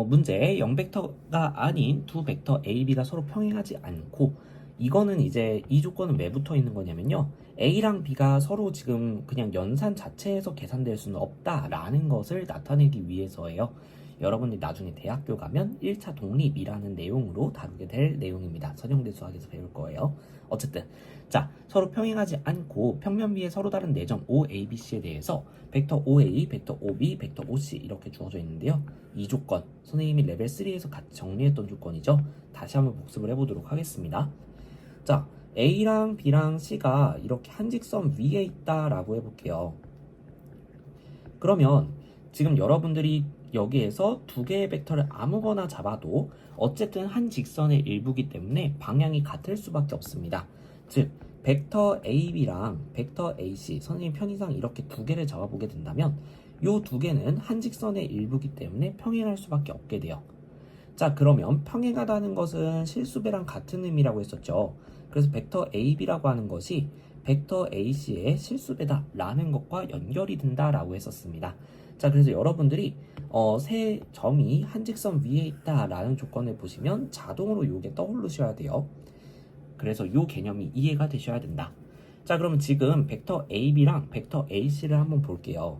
문제 0벡터가 아닌 두 벡터 A, B가 서로 평행하지 않고 이거는 이제 이 조건은 왜 붙어 있는 거냐면요. A랑 B가 서로 지금 그냥 연산 자체에서 계산될 수는 없다라는 것을 나타내기 위해서예요. 여러분들이 나중에 대학교 가면 1차 독립이라는 내용으로 다루게 될 내용입니다. 서정대 수학에서 배울 거예요. 어쨌든 자, 서로 평행하지 않고 평면비에 서로 다른 4점 OA, BC에 대해서 벡터 OA, 벡터 OB, 벡터 OC 이렇게 주어져 있는데요. 이 조건 선생님이 레벨 3에서 같이 정리했던 조건이죠. 다시 한번 복습을 해보도록 하겠습니다. 자, A랑 B랑 C가 이렇게 한 직선 위에 있다라고 해볼게요. 그러면 지금 여러분들이 여기에서 두 개의 벡터를 아무거나 잡아도 어쨌든 한 직선의 일부기 때문에 방향이 같을 수밖에 없습니다. 즉 벡터 AB랑 벡터 AC 선생님 편의상 이렇게 두 개를 잡아보게 된다면 이 두 개는 한 직선의 일부기 때문에 평행할 수밖에 없게 돼요. 자, 그러면 평행하다는 것은 실수배랑 같은 의미라고 했었죠. 그래서 벡터 AB라고 하는 것이 벡터 AC의 실수배다 라는 것과 연결이 된다라고 했었습니다. 자, 그래서 여러분들이 세 점이 한 직선 위에 있다 라는 조건을 보시면 자동으로 이게 떠오르셔야 돼요. 그래서 이 개념이 이해가 되셔야 된다. 자, 그러면 지금 벡터 AB랑 벡터 AC를 한번 볼게요.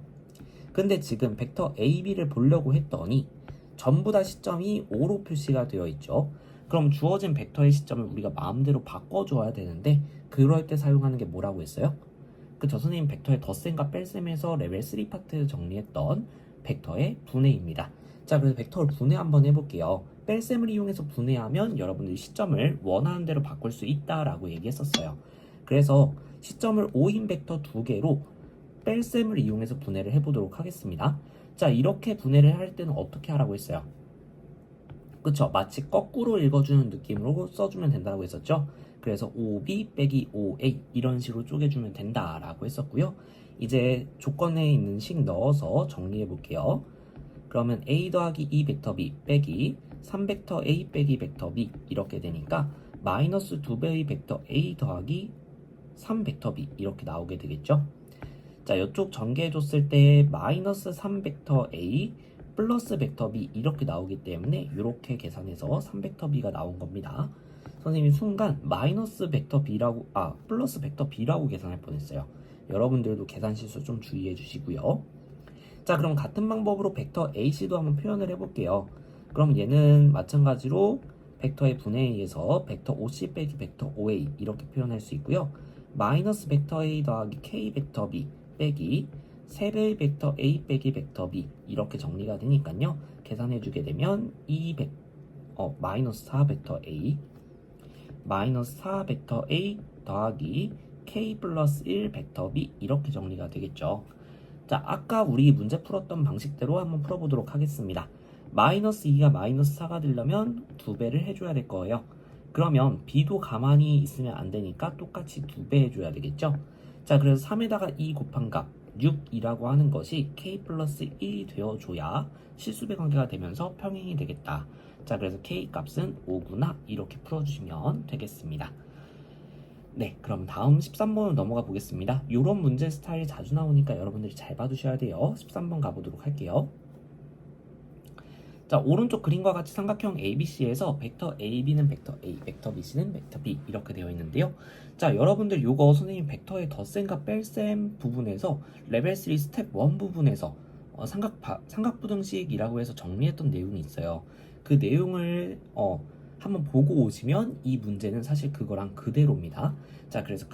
근데 지금 벡터 AB를 보려고 했더니 전부 다 시점이 5로 표시가 되어 있죠. 그럼 주어진 벡터의 시점을 우리가 마음대로 바꿔줘야 되는데 그럴 때 사용하는 게 뭐라고 했어요? 그쵸, 선생님 벡터의 덧셈과 뺄셈에서 레벨 3 파트 정리했던 벡터의 분해입니다. 자, 그래서 벡터를 분해 한번 해볼게요. 뺄셈을 이용해서 분해하면 여러분들이 시점을 원하는 대로 바꿀 수 있다라고 얘기했었어요. 그래서 시점을 5인 벡터 2개로 뺄셈을 이용해서 분해를 해보도록 하겠습니다. 자, 이렇게 분해를 할 때는 어떻게 하라고 했어요? 그쵸? 마치 거꾸로 읽어주는 느낌으로 써주면 된다고 했었죠. 그래서 5b 빼기 5a 이런 식으로 쪼개주면 된다라고 했었고요. 이제 조건에 있는 식 넣어서 정리해 볼게요. 그러면 a 더하기 2 벡터 b 빼기 3벡터 a 빼기 벡터 b 이렇게 되니까 마이너스 2배의 벡터 a 더하기 3벡터 b 이렇게 나오게 되겠죠. 자, 이쪽 전개해줬을 때 마이너스 3벡터 a 플러스 벡터 b 이렇게 나오기 때문에 이렇게 계산해서 3벡터 b가 나온 겁니다. 선생님이 순간 마이너스 벡터 b라고 플러스 벡터 b라고 계산할 뻔했어요. 여러분들도 계산 실수 좀 주의해 주시고요. 자, 그럼 같은 방법으로 벡터 ac도 한번 표현을 해볼게요. 그럼 얘는 마찬가지로 벡터의 분해에 의해서 벡터 oc 빼기 벡터 oa 이렇게 표현할 수 있고요. 마이너스 벡터 a 더하기 k 벡터 b 빼기 3배의 벡터 a 빼기 벡터 b 이렇게 정리가 되니까요. 계산해주게 되면 마이너스 4 벡터 a 마이너스 4 벡터 a 더하기 k 플러스 1 벡터 b 이렇게 정리가 되겠죠. 자, 아까 우리 문제 풀었던 방식대로 한번 풀어보도록 하겠습니다. 마이너스 2가 마이너스 4가 되려면 2배를 해줘야 될 거예요. 그러면 b도 가만히 있으면 안 되니까 똑같이 2배 해줘야 되겠죠. 자, 그래서 3에다가 2 곱한 값 6이라고 하는 것이 k 플러스 1이 되어줘야 실수배 관계가 되면서 평행이 되겠다. 자, 그래서 k 값은 5구나 이렇게 풀어주시면 되겠습니다. 네, 그럼 다음 13번으로 넘어가 보겠습니다. 이런 문제 스타일이 자주 나오니까 여러분들이 잘 봐두셔야 돼요. 13번 가보도록 할게요. 자, 오른쪽 그림과 같이 삼각형 ABC에서 벡터 AB는 벡터 A, 벡터 BC는 벡터 B 이렇게 되어 있는데요. 자, 여러분들 요거 선생님 벡터의 덧셈과 뺄셈 부분에서 레벨 3 스텝 1 부분에서 삼각부등식이라고 해서 정리했던 내용이 있어요. 그 내용을 한번 보고 오시면 이 문제는 사실 그거랑 그대로입니다. 자, 그래서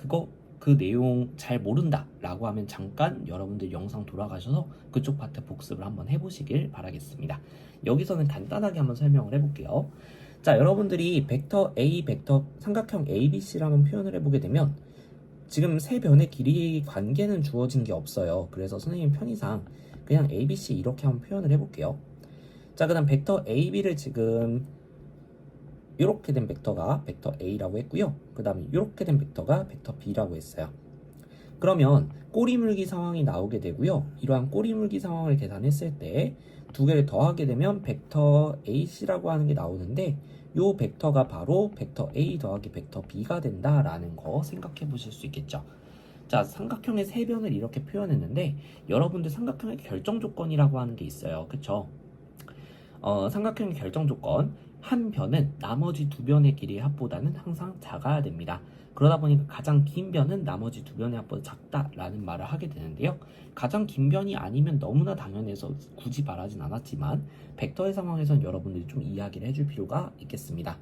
그 내용 잘 모른다 라고 하면 잠깐 여러분들 영상 돌아가셔서 그쪽 파트 복습을 한번 해보시길 바라겠습니다. 여기서는 간단하게 한번 설명을 해볼게요. 자, 여러분들이 벡터 A, 삼각형 ABC라는 표현을 해보게 되면 지금 세 변의 길이 관계는 주어진 게 없어요. 그래서 선생님 편의상 그냥 ABC 이렇게 한번 표현을 해볼게요. 자, 그 다음 벡터 AB를 지금 이렇게 된 벡터가 벡터 A라고 했고요. 그 다음에 이렇게 된 벡터가 벡터 B라고 했어요. 그러면 꼬리물기 상황이 나오게 되고요. 이러한 꼬리물기 상황을 계산했을 때 두 개를 더하게 되면 벡터 AC라고 하는 게 나오는데 이 벡터가 바로 벡터 A 더하기 벡터 B가 된다라는 거 생각해 보실 수 있겠죠. 자, 삼각형의 세 변을 이렇게 표현했는데 여러분들 삼각형의 결정 조건이라고 하는 게 있어요. 그쵸? 삼각형의 결정 조건 한 변은 나머지 두 변의 길이의 합보다는 항상 작아야 됩니다. 그러다 보니까 가장 긴 변은 나머지 두 변의 합보다 작다라는 말을 하게 되는데요. 가장 긴 변이 아니면 너무나 당연해서 굳이 말하진 않았지만 벡터의 상황에선 여러분들이 좀 이야기를 해줄 필요가 있겠습니다.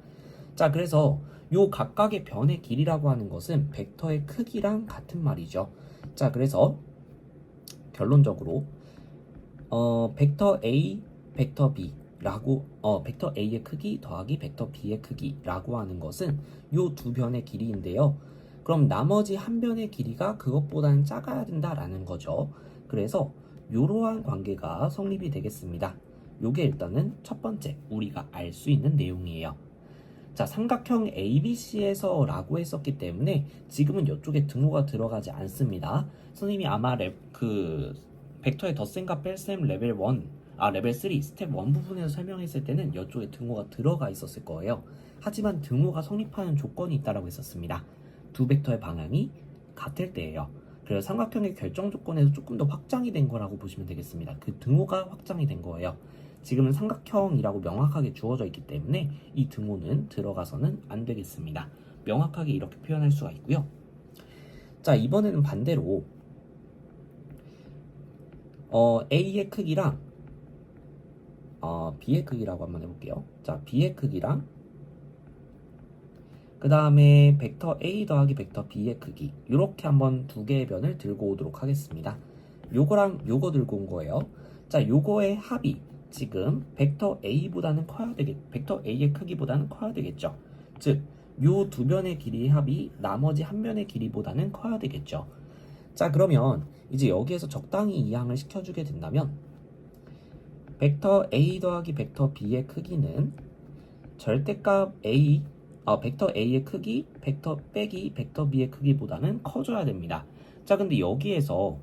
자, 그래서 요 각각의 변의 길이라고 하는 것은 벡터의 크기랑 같은 말이죠. 자, 그래서 결론적으로 벡터 A, 벡터 B 라고 벡터 A의 크기 더하기 벡터 B의 크기라고 하는 것은 요 두 변의 길이인데요. 그럼 나머지 한 변의 길이가 그것보다는 작아야 된다라는 거죠. 그래서 이러한 관계가 성립이 되겠습니다. 요게 일단은 첫 번째 우리가 알 수 있는 내용이에요. 자, 삼각형 ABC에서 라고 했었기 때문에 지금은 이쪽에 등호가 들어가지 않습니다. 선생님이 아마 벡터의 덧셈과 뺄셈 레벨 3 스텝 1 부분에서 설명했을 때는 이쪽에 등호가 들어가 있었을 거예요. 하지만 등호가 성립하는 조건이 있다고 했었습니다. 두 벡터의 방향이 같을 때예요. 그래서 삼각형의 결정 조건에서 조금 더 확장이 된 거라고 보시면 되겠습니다. 그 등호가 확장이 된 거예요. 지금은 삼각형이라고 명확하게 주어져 있기 때문에 이 등호는 들어가서는 안 되겠습니다. 명확하게 이렇게 표현할 수가 있고요. 자, 이번에는 반대로 A의 크기랑 B의 크기라고 한번 해볼게요. 자, B의 크기랑 그 다음에 벡터 A 더하기 벡터 B의 크기 이렇게 한번 두 개의 변을 들고 오도록 하겠습니다. 요거랑 요거 들고 온 거예요. 자, 요거의 합이 지금 벡터 A보다는 벡터 A의 크기보다는 커야 되겠죠. 즉, 요 두 변의 길이의 합이 나머지 한 변의 길이보다는 커야 되겠죠. 자, 그러면 이제 여기에서 적당히 이항을 시켜주게 된다면 벡터 A 더하기 벡터 B의 크기는 절대값 A, 벡터 A의 크기, 벡터 빼기 벡터 B의 크기보다는 커져야 됩니다. 자, 근데 여기에서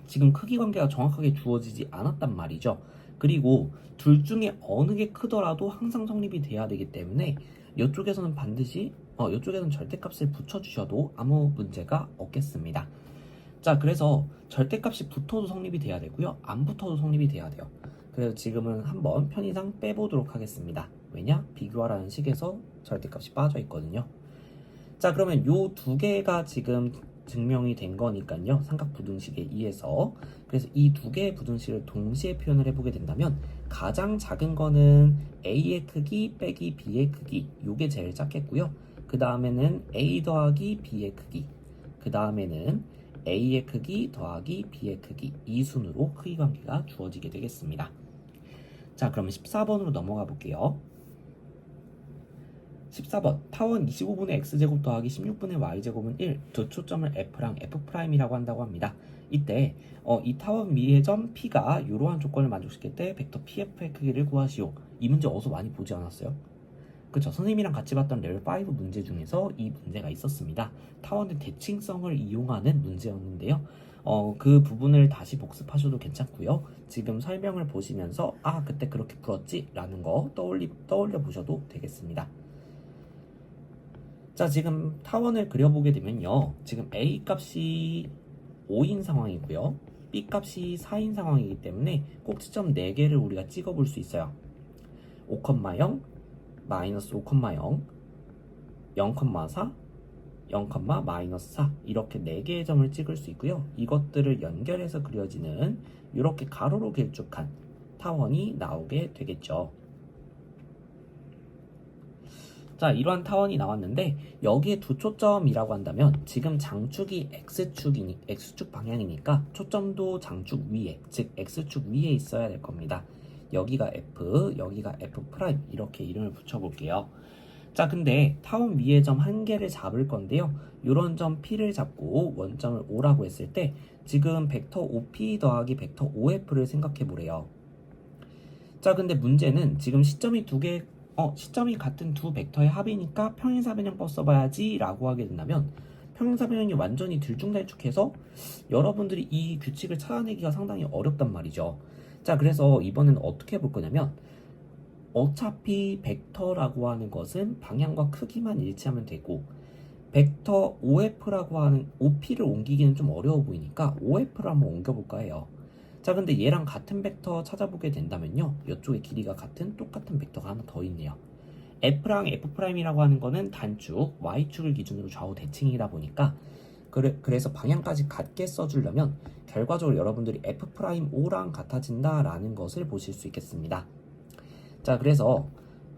지금 크기 관계가 정확하게 주어지지 않았단 말이죠. 그리고 둘 중에 어느 게 크더라도 항상 성립이 돼야 되기 때문에 이쪽에서는 반드시 이쪽에서는 절대값을 붙여주셔도 아무 문제가 없겠습니다. 자, 그래서 절대값이 붙어도 성립이 돼야 되고요. 안 붙어도 성립이 돼야 돼요. 그래서 지금은 한번 편의상 빼보도록 하겠습니다. 왜냐? 비교하라는 식에서 절대값이 빠져 있거든요. 자, 그러면 요 두 개가 지금 증명이 된 거니까요. 삼각부등식에 의해서. 그래서 이 두 개의 부등식을 동시에 표현을 해보게 된다면 가장 작은 거는 A의 크기 빼기 B의 크기, 요게 제일 작겠고요. 그 다음에는 A 더하기 B의 크기, 그 다음에는 A의 크기 더하기 B의 크기, 이 순으로 크기 관계가 주어지게 되겠습니다. 자, 그러면 14번으로 넘어가 볼게요. 14번 타원 25분의 x제곱 더하기 16분의 y제곱은 1, 두 초점을 f랑 f'이라고 한다고 합니다. 이때 이 타원 위의 점 P가 이러한 조건을 만족시킬 때 벡터 PF의 크기를 구하시오. 이 문제 어디서 많이 보지 않았어요? 그쵸, 선생님이랑 같이 봤던 레벨 5 문제 중에서 이 문제가 있었습니다. 타원의 대칭성을 이용하는 문제였는데요. 그 부분을 다시 복습하셔도 괜찮고요. 지금 설명을 보시면서 그때 그렇게 풀었지? 라는 거 떠올려 보셔도 되겠습니다. 자, 지금 타원을 그려보게 되면요. 지금 A 값이 5인 상황이고요. B 값이 4인 상황이기 때문에 꼭지점 4개를 우리가 찍어볼 수 있어요. 5,0, 마이너스 5,0, 0,4, 0, 마이너스 4 이렇게 4개의 점을 찍을 수 있고요. 이것들을 연결해서 그려지는 이렇게 가로로 길쭉한 타원이 나오게 되겠죠. 자, 이러한 타원이 나왔는데 여기에 두 초점이라고 한다면 지금 장축이 X축 방향이니까 초점도 장축 위에, 즉 X축 위에 있어야 될 겁니다. 여기가 F, 여기가 F' 이렇게 이름을 붙여볼게요. 자, 근데 타원 위의 점 한 개를 잡을 건데요. 이런 점 P를 잡고 원점을 O라고 했을 때 지금 벡터 OP 더하기 벡터 OF를 생각해 보래요. 자, 근데 문제는 지금 시점이 시점이 같은 두 벡터의 합이니까 평행사변형법 써봐야지 라고 하게 된다면 평행사변형이 완전히 들쭉날쭉해서 여러분들이 이 규칙을 찾아내기가 상당히 어렵단 말이죠. 자, 그래서 이번에는 어떻게 해볼 거냐면 어차피 벡터라고 하는 것은 방향과 크기만 일치하면 되고 벡터 OF라고 하는 OP를 옮기기는 좀 어려워 보이니까 OF를 한번 옮겨볼까 해요. 자, 근데 얘랑 같은 벡터 찾아보게 된다면요. 이쪽에 길이가 같은 똑같은 벡터가 하나 더 있네요. F랑 F'이라고 하는 거는 단축, Y축을 기준으로 좌우 대칭이다 보니까 그래서 방향까지 같게 써주려면 결과적으로 여러분들이 F'O랑 같아진다라는 것을 보실 수 있겠습니다. 자, 그래서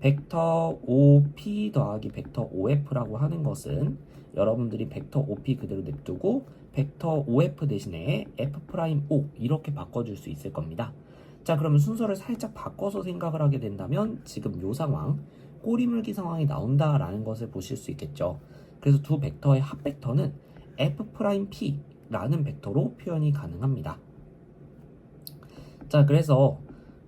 벡터 OP 더하기 벡터 OF라고 하는 것은 여러분들이 벡터 OP 그대로 냅두고 벡터 OF 대신에 F'O 이렇게 바꿔줄 수 있을 겁니다. 자, 그러면 순서를 살짝 바꿔서 생각을 하게 된다면 지금 요 상황, 꼬리물기 상황이 나온다라는 것을 보실 수 있겠죠. 그래서 두 벡터의 합 벡터는 F'P라는 벡터로 표현이 가능합니다. 자, 그래서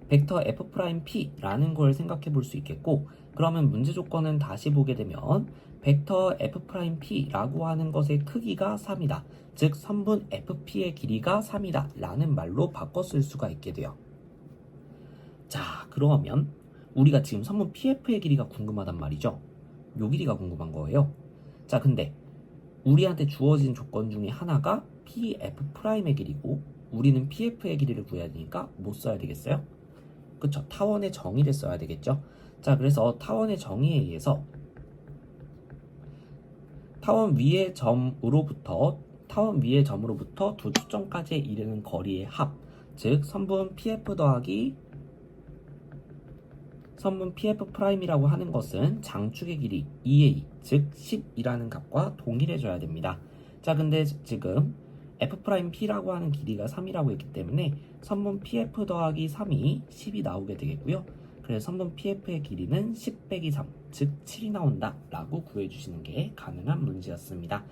벡터 F'P라는 걸 생각해 볼 수 있겠고, 그러면 문제 조건은 다시 보게 되면 벡터 F'P라고 하는 것의 크기가 3이다. 즉 선분 FP의 길이가 3이다 라는 말로 바꿔 쓸 수가 있게 돼요. 자, 그러면 우리가 지금 선분 PF의 길이가 궁금하단 말이죠. 요 길이가 궁금한 거예요. 자, 근데 우리한테 주어진 조건 중에 하나가 PF'의 길이고 우리는 PF의 길이를 구해야 되니까 뭐 써야 되겠어요? 그쵸, 타원의 정의를 써야 되겠죠. 자, 그래서 타원의 정의에 의해서 타원 위의 점으로부터 두 초점까지 이르는 거리의 합, 즉 선분 PF 더하기 선분 PF'이라고 하는 것은 장축의 길이 2a, 즉 10이라는 값과 동일해져야 됩니다. 자, 근데 지금 F'P라고 하는 길이가 3이라고 했기 때문에 선분 PF 더하기 3이 10이 나오게 되겠고요. 그래서 선분 PF의 길이는 10 빼기 3, 즉 7이 나온다 라고 구해주시는 게 가능한 문제였습니다.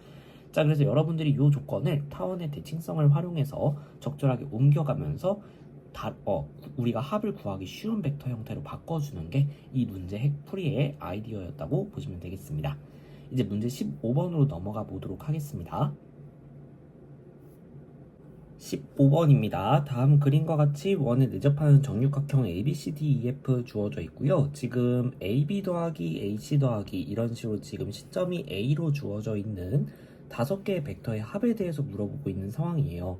자, 그래서 여러분들이 이 조건을 타원의 대칭성을 활용해서 적절하게 옮겨가면서 우리가 합을 구하기 쉬운 벡터 형태로 바꿔주는 게 이 문제 핵풀이의 아이디어였다고 보시면 되겠습니다. 이제 문제 15번으로 넘어가 보도록 하겠습니다. 15번입니다. 다음 그림과 같이 원에 내접하는 정육각형 ABCDEF 주어져 있고요. 지금 AB 더하기 AC 더하기 이런 식으로 지금 시점이 A로 주어져 있는 5개의 벡터의 합에 대해서 물어보고 있는 상황이에요.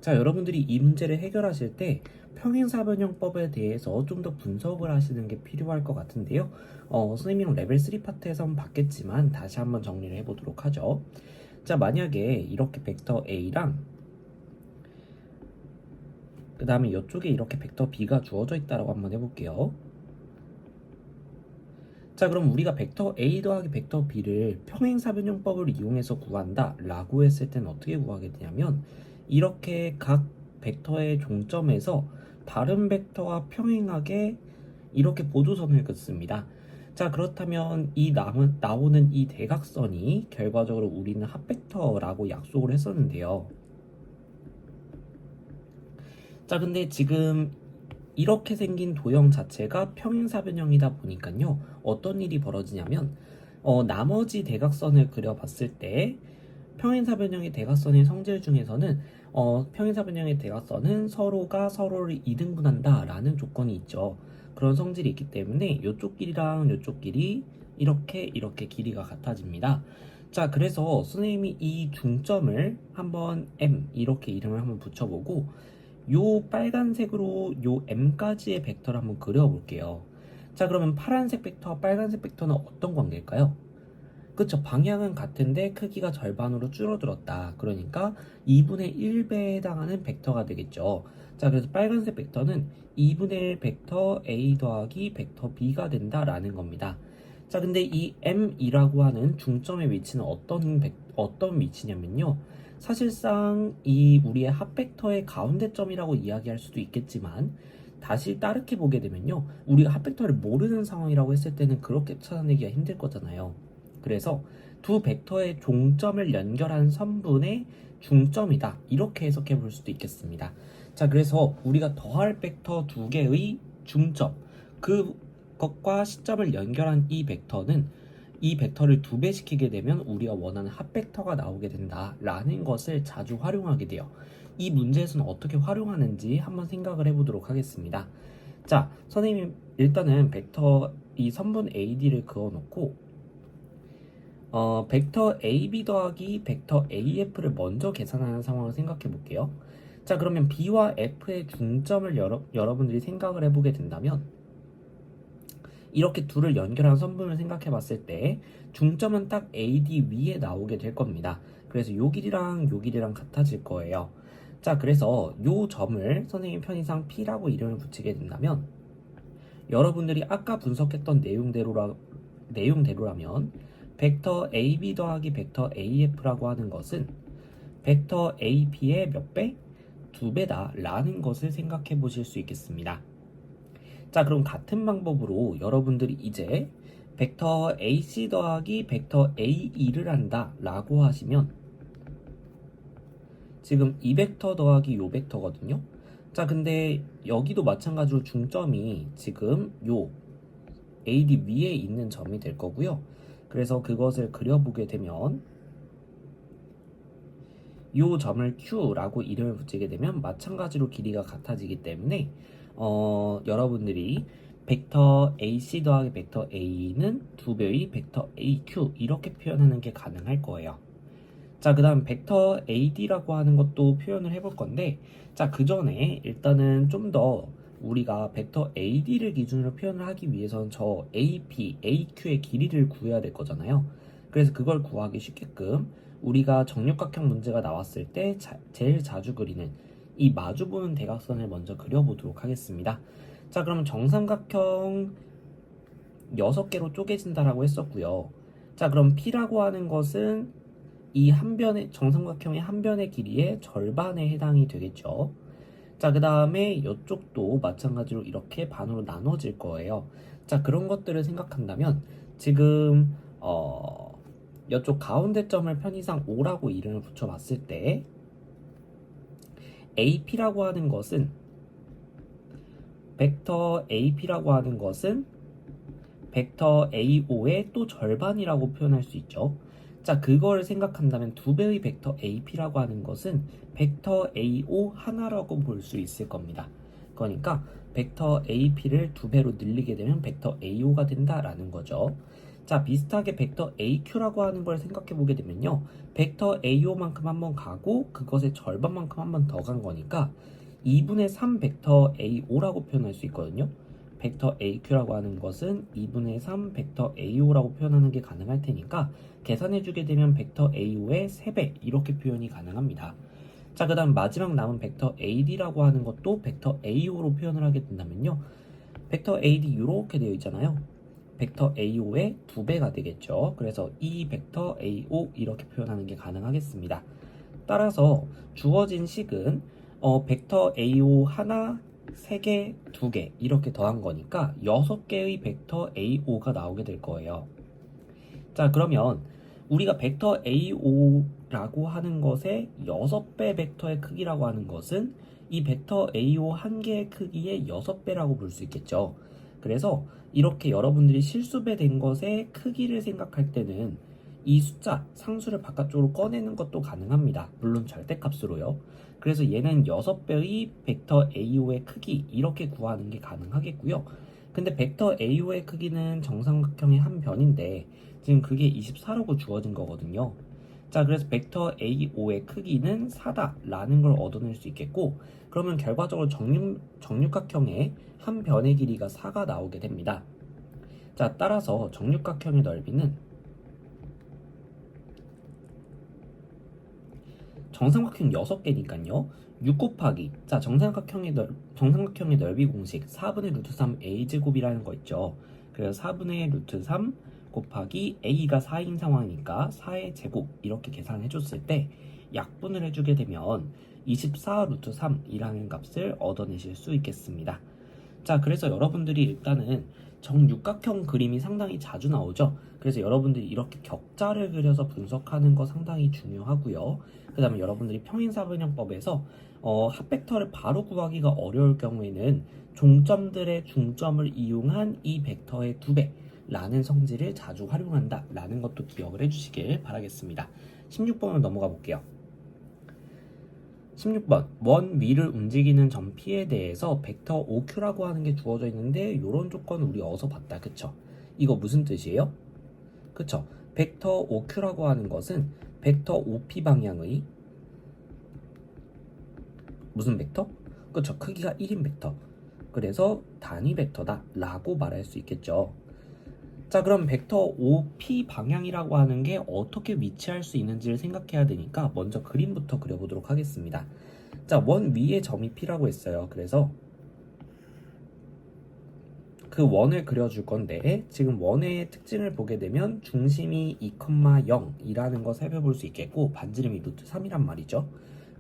자, 여러분들이 이 문제를 해결하실 때 평행사변형법에 대해서 좀 더 분석을 하시는 게 필요할 것 같은데요. 선생님이랑 레벨 3 파트에서 한번 봤겠지만 다시 한번 정리를 해보도록 하죠. 자, 만약에 이렇게 벡터 A랑 그 다음에 이쪽에 이렇게 벡터 B가 주어져 있다라고 한번 해볼게요. 자, 그럼 우리가 벡터 A 더하기 벡터 B를 평행사변형법을 이용해서 구한다 라고 했을 때는 어떻게 구하게 되냐면 이렇게 각 벡터의 종점에서 다른 벡터와 평행하게 이렇게 보조선을 긋습니다. 자, 그렇다면 나오는 이 대각선이 결과적으로 우리는 합벡터라고 약속을 했었는데요. 자, 근데 지금 이렇게 생긴 도형 자체가 평행사변형이다 보니까요, 어떤 일이 벌어지냐면 나머지 대각선을 그려봤을 때 평행사변형의 대각선의 성질 중에서는 평행사변형의 대각선은 서로가 서로를 이등분한다 라는 조건이 있죠. 그런 성질이 있기 때문에 이쪽 길이랑 이쪽 길이 이렇게 길이가 같아집니다. 자, 그래서 선생님이 이 중점을 한번 M 이렇게 이름을 한번 붙여보고 요 빨간색으로 요 M까지의 벡터를 한번 그려볼게요. 자, 그러면 파란색 벡터와 빨간색 벡터는 어떤 관계일까요? 그쵸, 방향은 같은데 크기가 절반으로 줄어들었다. 그러니까 2분의 1배에 해당하는 벡터가 되겠죠. 자, 그래서 빨간색 벡터는 2분의 1 벡터 A 더하기 벡터 B가 된다라는 겁니다. 자, 근데 이 M이라고 하는 중점의 위치는 어떤 위치냐면요. 사실상 이 우리의 합벡터의 가운데점이라고 이야기할 수도 있겠지만 다시 따르게 보게 되면요. 우리가 합벡터를 모르는 상황이라고 했을 때는 그렇게 찾아내기가 힘들 거잖아요. 그래서 두 벡터의 종점을 연결한 선분의 중점이다. 이렇게 해석해 볼 수도 있겠습니다. 자, 그래서 우리가 더할 벡터 두 개의 중점, 그것과 시점을 연결한 이 벡터는 이 벡터를 2배 시키게 되면 우리가 원하는 합벡터가 나오게 된다라는 것을 자주 활용하게 돼요. 이 문제에서는 어떻게 활용하는지 한번 생각을 해보도록 하겠습니다. 자, 선생님 일단은 벡터 이 선분 AD를 그어놓고 벡터 AB 더하기 벡터 AF를 먼저 계산하는 상황을 생각해 볼게요. 자, 그러면 B와 F의 중점을 여러분들이 생각을 해보게 된다면 이렇게 둘을 연결한 선분을 생각해 봤을 때 중점은 딱 AD 위에 나오게 될 겁니다. 그래서 요 길이랑 요 길이랑 같아질 거예요. 자, 그래서 요 점을 선생님 편의상 P라고 이름을 붙이게 된다면 여러분들이 아까 분석했던 내용대로라면 벡터 AB 더하기 벡터 AF라고 하는 것은 벡터 AP의 몇 배? 2배다 라는 것을 생각해 보실 수 있겠습니다. 자, 그럼 같은 방법으로 여러분들이 이제 벡터 AC 더하기 벡터 AE를 한다 라고 하시면 지금 이 벡터 더하기 요 벡터거든요. 자, 근데 여기도 마찬가지로 중점이 지금 요 AD 위에 있는 점이 될 거고요. 그래서 그것을 그려보게 되면 요 점을 Q라고 이름을 붙이게 되면 마찬가지로 길이가 같아지기 때문에 여러분들이 벡터 AC 더하기 벡터 A는 2배의 벡터 AQ 이렇게 표현하는 게 가능할 거예요. 자, 그 다음 벡터 AD라고 하는 것도 표현을 해볼 건데 자, 그 전에 일단은 좀 더 우리가 벡터 AD를 기준으로 표현을 하기 위해서는 저 AP, AQ의 길이를 구해야 될 거잖아요. 그래서 그걸 구하기 쉽게끔 우리가 정육각형 문제가 나왔을 때 제일 자주 그리는 이 마주보는 대각선을 먼저 그려보도록 하겠습니다. 자, 그러면 정삼각형 6개로 쪼개진다라고 했었고요. 자, 그럼 P라고 하는 것은 이 한 변의 정삼각형의 한 변의 길이의 절반에 해당이 되겠죠. 자, 그 다음에 이쪽도 마찬가지로 이렇게 반으로 나눠질 거예요. 자, 그런 것들을 생각한다면 지금 이쪽 가운데 점을 편의상 5라고 이름을 붙여봤을 때 AP라고 하는 것은 벡터 AP라고 하는 것은 벡터 AO의 또 절반이라고 표현할 수 있죠. 자, 그걸 생각한다면 2배의 벡터 AP라고 하는 것은 벡터 AO 하나라고 볼 수 있을 겁니다. 그러니까 벡터 AP를 2배로 늘리게 되면 벡터 AO가 된다라는 거죠. 자, 비슷하게 벡터 AQ라고 하는 걸 생각해 보게 되면요. 벡터 AO만큼 한번 가고 그것의 절반만큼 한번 더 간 거니까 2분의 3 벡터 AO라고 표현할 수 있거든요. 벡터 AQ라고 하는 것은 2분의 3 벡터 AO라고 표현하는 게 가능할 테니까 계산해주게 되면 벡터 AO의 3배 이렇게 표현이 가능합니다. 자, 그 다음 마지막 남은 벡터 AD라고 하는 것도 벡터 AO로 표현을 하게 된다면요. 벡터 AD 이렇게 되어 있잖아요. 벡터 AO의 2배가 되겠죠. 그래서 이 벡터 AO 이렇게 표현하는 게 가능하겠습니다. 따라서 주어진 식은 벡터 AO 하나, 3개, 2개 이렇게 더한 거니까 6개의 벡터 AO가 나오게 될 거예요. 자, 그러면 우리가 벡터 AO라고 하는 것의 6배 벡터의 크기라고 하는 것은 이 벡터 AO 한 개의 크기의 6배라고 볼 수 있겠죠. 그래서 이렇게 여러분들이 실수배 된 것의 크기를 생각할 때는 이 숫자, 상수를 바깥쪽으로 꺼내는 것도 가능합니다. 물론 절대값으로요. 그래서 얘는 6배의 벡터 AO의 크기 이렇게 구하는 게 가능하겠고요. 근데 벡터 AO의 크기는 정삼각형의 한 변인데 지금 그게 24라고 주어진 거거든요. 자, 그래서 벡터 AO의 크기는 4다 라는 걸 얻어낼 수 있겠고, 그러면 결과적으로 정육각형의 한 변의 길이가 4가 나오게 됩니다. 자, 따라서 정육각형의 넓이는 정삼각형 6개니까요. 6 곱하기, 자, 정삼각형의 넓이 공식 4분의 루트 3 a제곱이라는 거 있죠. 그래서 4분의 루트 3 곱하기 a가 4인 상황이니까 4의 제곱 이렇게 계산해 줬을 때 약분을 해주게 되면 24 루트 3이라는 값을 얻어내실 수 있겠습니다. 자, 그래서 여러분들이 일단은 정육각형 그림이 상당히 자주 나오죠. 그래서 여러분들이 이렇게 격자를 그려서 분석하는 거 상당히 중요하고요. 그 다음에 여러분들이 평행사변형법에서 합벡터를 바로 구하기가 어려울 경우에는 종점들의 중점을 이용한 이 벡터의 2배 라는 성질을 자주 활용한다 라는 것도 기억을 해주시길 바라겠습니다. 16번으로 넘어가 볼게요. 16번 원 위를 움직이는 점 P에 대해서 벡터 OQ라고 하는 게 주어져 있는데 이런 조건 우리 어디서 봤다. 그쵸? 이거 무슨 뜻이에요? 그쵸? 벡터 OQ라고 하는 것은 벡터 OP 방향의 무슨 벡터? 그쵸? 크기가 1인 벡터. 그래서 단위 벡터다 라고 말할 수 있겠죠. 자, 그럼 벡터 OP 방향이라고 하는 게 어떻게 위치할 수 있는지를 생각해야 되니까 먼저 그림부터 그려보도록 하겠습니다. 자, 원 위에 점이 P라고 했어요. 그래서 그 원을 그려줄 건데 지금 원의 특징을 보게 되면 중심이 2,0이라는 거 살펴볼 수 있겠고 반지름이 루트 3이란 말이죠.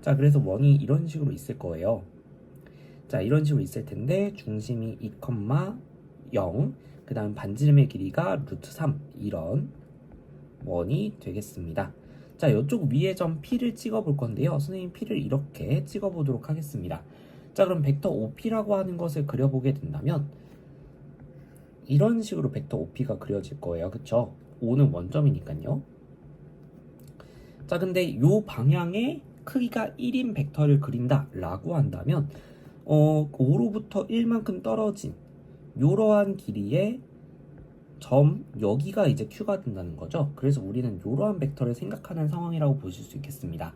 자, 그래서 원이 이런 식으로 있을 거예요. 자, 이런 식으로 있을 텐데 중심이 2,0, 그 다음 반지름의 길이가 루트 3 이런 원이 되겠습니다. 자, 이쪽 위에 점 P를 찍어 볼 건데요. 선생님 P를 이렇게 찍어 보도록 하겠습니다. 자, 그럼 벡터 OP라고 하는 것을 그려보게 된다면 이런 식으로 벡터 OP가 그려질 거예요. 그쵸? O는 원점이니까요. 자, 근데 이 방향의 크기가 1인 벡터를 그린다 라고 한다면 5로부터 1만큼 떨어진 이러한 길이의 점 여기가 이제 Q가 된다는 거죠. 그래서 우리는 이러한 벡터를 생각하는 상황이라고 보실 수 있겠습니다.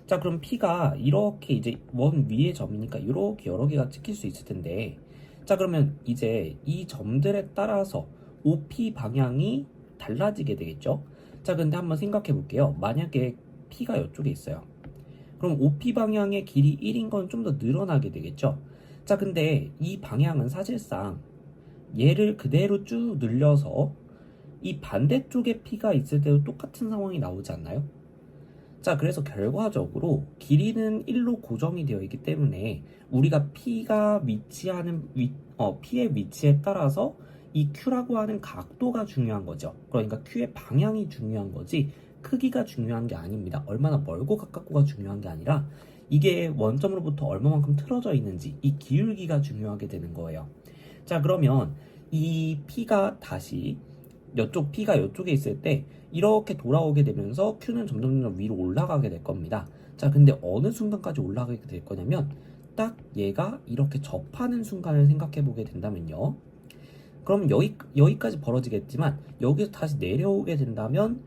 자, 그럼 P가 이렇게 이제 원 위의 점이니까 이렇게 여러 개가 찍힐 수 있을 텐데, 자, 그러면 이제 이 점들에 따라서 OP 방향이 달라지게 되겠죠. 자, 근데 한번 생각해 볼게요. 만약에 P가 이쪽에 있어요. 그럼 OP 방향의 길이 1인 건 좀 더 늘어나게 되겠죠. 자, 근데 이 방향은 사실상 얘를 그대로 쭉 늘려서 이 반대쪽에 P가 있을 때도 똑같은 상황이 나오지 않나요? 자, 그래서 결과적으로 길이는 1로 고정이 되어 있기 때문에 우리가 P가 위치하는 P의 위치에 따라서 이 Q라고 하는 각도가 중요한 거죠. 그러니까 Q의 방향이 중요한 거지 크기가 중요한 게 아닙니다. 얼마나 멀고 가깝고가 중요한 게 아니라 이게 원점으로부터 얼마만큼 틀어져 있는지 이 기울기가 중요하게 되는 거예요. 자, 그러면 이 P가 다시 이쪽 P가 이쪽에 있을 때 이렇게 돌아오게 되면서 Q는 점점 위로 올라가게 될 겁니다. 자, 근데 어느 순간까지 올라가게 될 거냐면 딱 얘가 이렇게 접하는 순간을 생각해 보게 된다면요. 그럼 여기까지 벌어지겠지만 여기서 다시 내려오게 된다면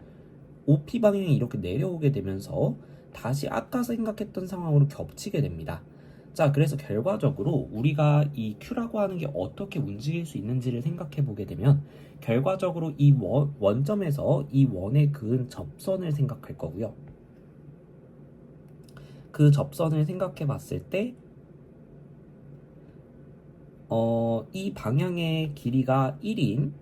OP 방향이 이렇게 내려오게 되면서 다시 아까 생각했던 상황으로 겹치게 됩니다. 자, 그래서 결과적으로 우리가 이 Q라고 하는 게 어떻게 움직일 수 있는지를 생각해 보게 되면 결과적으로 이 원점에서 이 원에 그은 접선을 생각할 거고요. 그 접선을 생각해 봤을 때 이 방향의 길이가 1인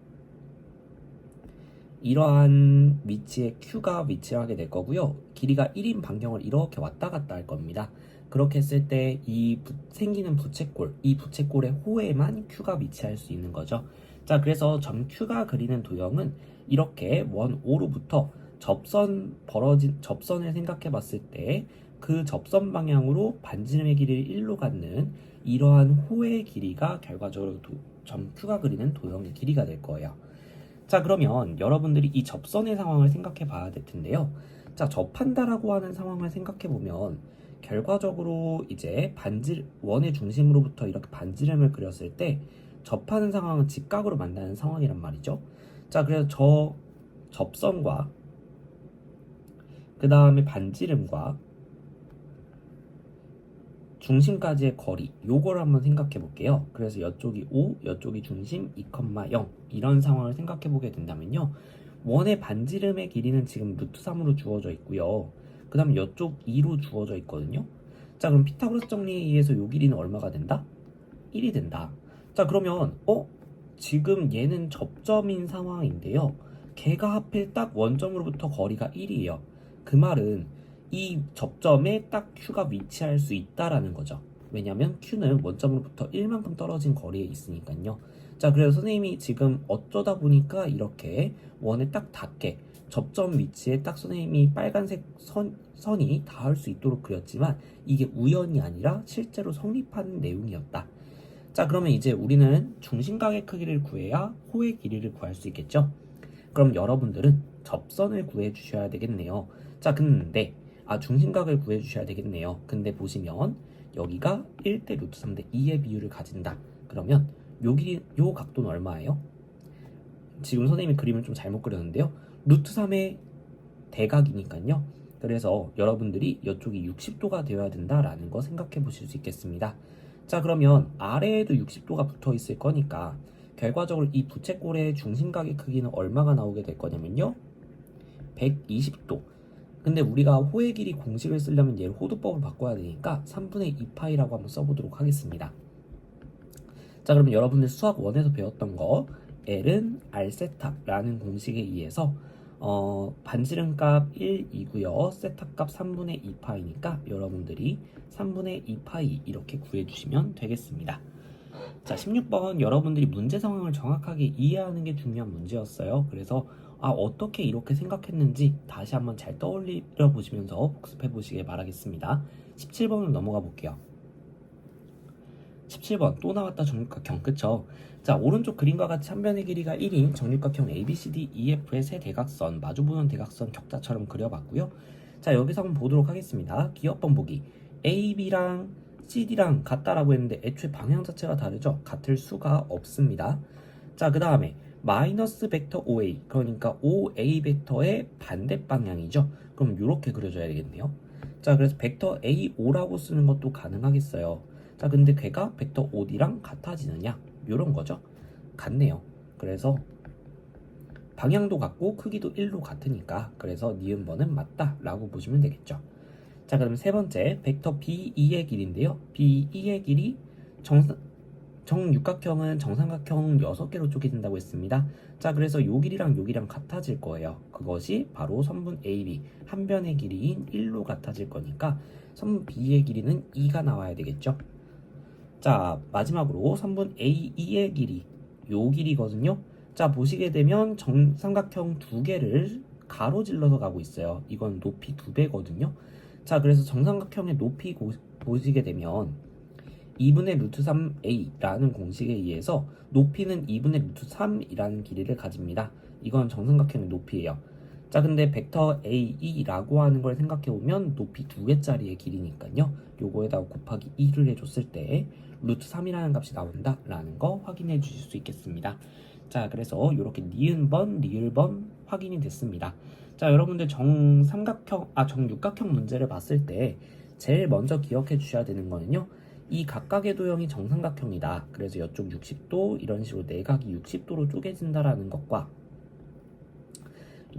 이러한 위치에 Q가 위치하게 될 거고요. 길이가 1인 반경을 이렇게 왔다 갔다 할 겁니다. 그렇게 했을 때 이 생기는 부채꼴, 이 부채꼴의 호에만 Q가 위치할 수 있는 거죠. 자, 그래서 점 Q가 그리는 도형은 이렇게 원 O로부터 접선을 생각해 봤을 때 그 접선 방향으로 반지름의 길이를 1로 갖는 이러한 호의 길이가 결과적으로 점 Q가 그리는 도형의 길이가 될 거예요. 자, 그러면 여러분들이 이 접선의 상황을 생각해 봐야 될 텐데요. 자, 접한다라고 하는 상황을 생각해 보면 결과적으로 이제 원의 중심으로부터 이렇게 반지름을 그렸을 때 접하는 상황은 직각으로 만나는 상황이란 말이죠. 자, 그래서 저 접선과 그 다음에 반지름과 중심까지의 거리, 요걸 한번 생각해 볼게요. 그래서 이쪽이 5, 이쪽이 중심 2,0 이런 상황을 생각해 보게 된다면요. 원의 반지름의 길이는 지금 루트 3으로 주어져 있고요. 그 다음에 이쪽 2로 주어져 있거든요. 자, 그럼 피타고라스 정리에 의해서 요 길이는 얼마가 된다? 1이 된다. 자, 그러면 지금 얘는 접점인 상황인데요. 걔가 하필 딱 원점으로부터 거리가 1이에요. 그 말은 이 접점에 딱 Q가 위치할 수 있다라는 거죠. 왜냐면 Q는 원점으로부터 1만큼 떨어진 거리에 있으니까요. 자, 그래서 선생님이 지금 어쩌다 보니까 이렇게 원에 딱 닿게 접점 위치에 딱 선생님이 빨간색 선이 닿을 수 있도록 그렸지만 이게 우연이 아니라 실제로 성립하는 내용이었다. 자, 그러면 이제 우리는 중심각의 크기를 구해야 호의 길이를 구할 수 있겠죠? 그럼 여러분들은 접선을 구해 주셔야 되겠네요. 자, 근데 중심각을 구해 주셔야 되겠네요. 근데 보시면 여기가 1대 루트 3대 2의 비율을 가진다. 그러면 요 각도는 얼마예요? 지금 선생님이 그림을 좀 잘못 그렸는데요. 루트 3의 대각이니까요. 그래서 여러분들이 이쪽이 60도가 되어야 된다라는 거 생각해 보실 수 있겠습니다. 자, 그러면 아래에도 60도가 붙어 있을 거니까 결과적으로 이 부채꼴의 중심각의 크기는 얼마가 나오게 될 거냐면요. 120도. 근데 우리가 호의 길이 공식을 쓰려면 얘를 호두법을 바꿔야 되니까 3분의 2파이라고 한번 써보도록 하겠습니다. 자, 그러면 여러분들 수학 1에서 배웠던 거 L은 R세타라는 공식에 의해서 반지름값 1이고요. 세타값 3분의 2파이니까 여러분들이 3분의 2파이 이렇게 구해주시면 되겠습니다. 자, 16번 여러분들이 문제 상황을 정확하게 이해하는 게 중요한 문제였어요. 그래서 어떻게 이렇게 생각했는지 다시 한번 잘 떠올려 보시면서 복습해 보시길 바라겠습니다. 17번으로 넘어가 볼게요. 17번 또 나왔다. 정육각형. 그쵸? 자, 오른쪽 그림과 같이 한 변의 길이가 1인 정육각형 ABCD EF의 세 대각선 마주보는 대각선 격자처럼 그려봤고요. 자, 여기서 한번 보도록 하겠습니다. 기억번 보기. AB랑 CD랑 같다라고 했는데 애초에 방향 자체가 다르죠? 같을 수가 없습니다. 자, 그 다음에 마이너스 벡터 OA, 그러니까 OA 벡터의 반대 방향이죠. 그럼 이렇게 그려줘야 되겠네요. 자, 그래서 벡터 AO라고 쓰는 것도 가능하겠어요. 자, 근데 걔가 벡터 OD랑 같아지느냐? 요런 거죠. 같네요. 그래서 방향도 같고 크기도 1로 같으니까 그래서 니은번은 맞다 라고 보시면 되겠죠. 자, 그럼 세 번째 벡터 BE의 길인데요. BE의 길이 정육각형은 정삼각형 6개로 쪼개진다고 했습니다. 자, 그래서 요 길이랑 요 길이랑 같아질 거예요. 그것이 바로 선분 AB 한 변의 길이인 1로 같아질 거니까 선분 B의 길이는 2가 나와야 되겠죠. 자, 마지막으로 선분 AE의 길이 요 길이거든요. 자, 보시게 되면 정삼각형 두 개를 가로질러서 가고 있어요. 이건 높이 2배거든요. 자, 그래서 정삼각형의 높이 보시게 되면 2분의 루트 3a라는 공식에 의해서 높이는 2분의 루트 3이라는 길이를 가집니다. 이건 정삼각형의 높이예요. 자, 근데 벡터 ae라고 하는 걸 생각해보면 높이 2개짜리의 길이니까요. 요거에다가 곱하기 2를 해줬을 때 루트 3이라는 값이 나온다라는 거 확인해 주실 수 있겠습니다. 자, 그래서 이렇게 니은번, 리을번 확인이 됐습니다. 자, 여러분들 정육각형 문제를 봤을 때 제일 먼저 기억해 주셔야 되는 거는요. 이 각각의 도형이 정삼각형이다. 그래서 이쪽 60도 이런 식으로 내각이 60도로 쪼개진다라는 것과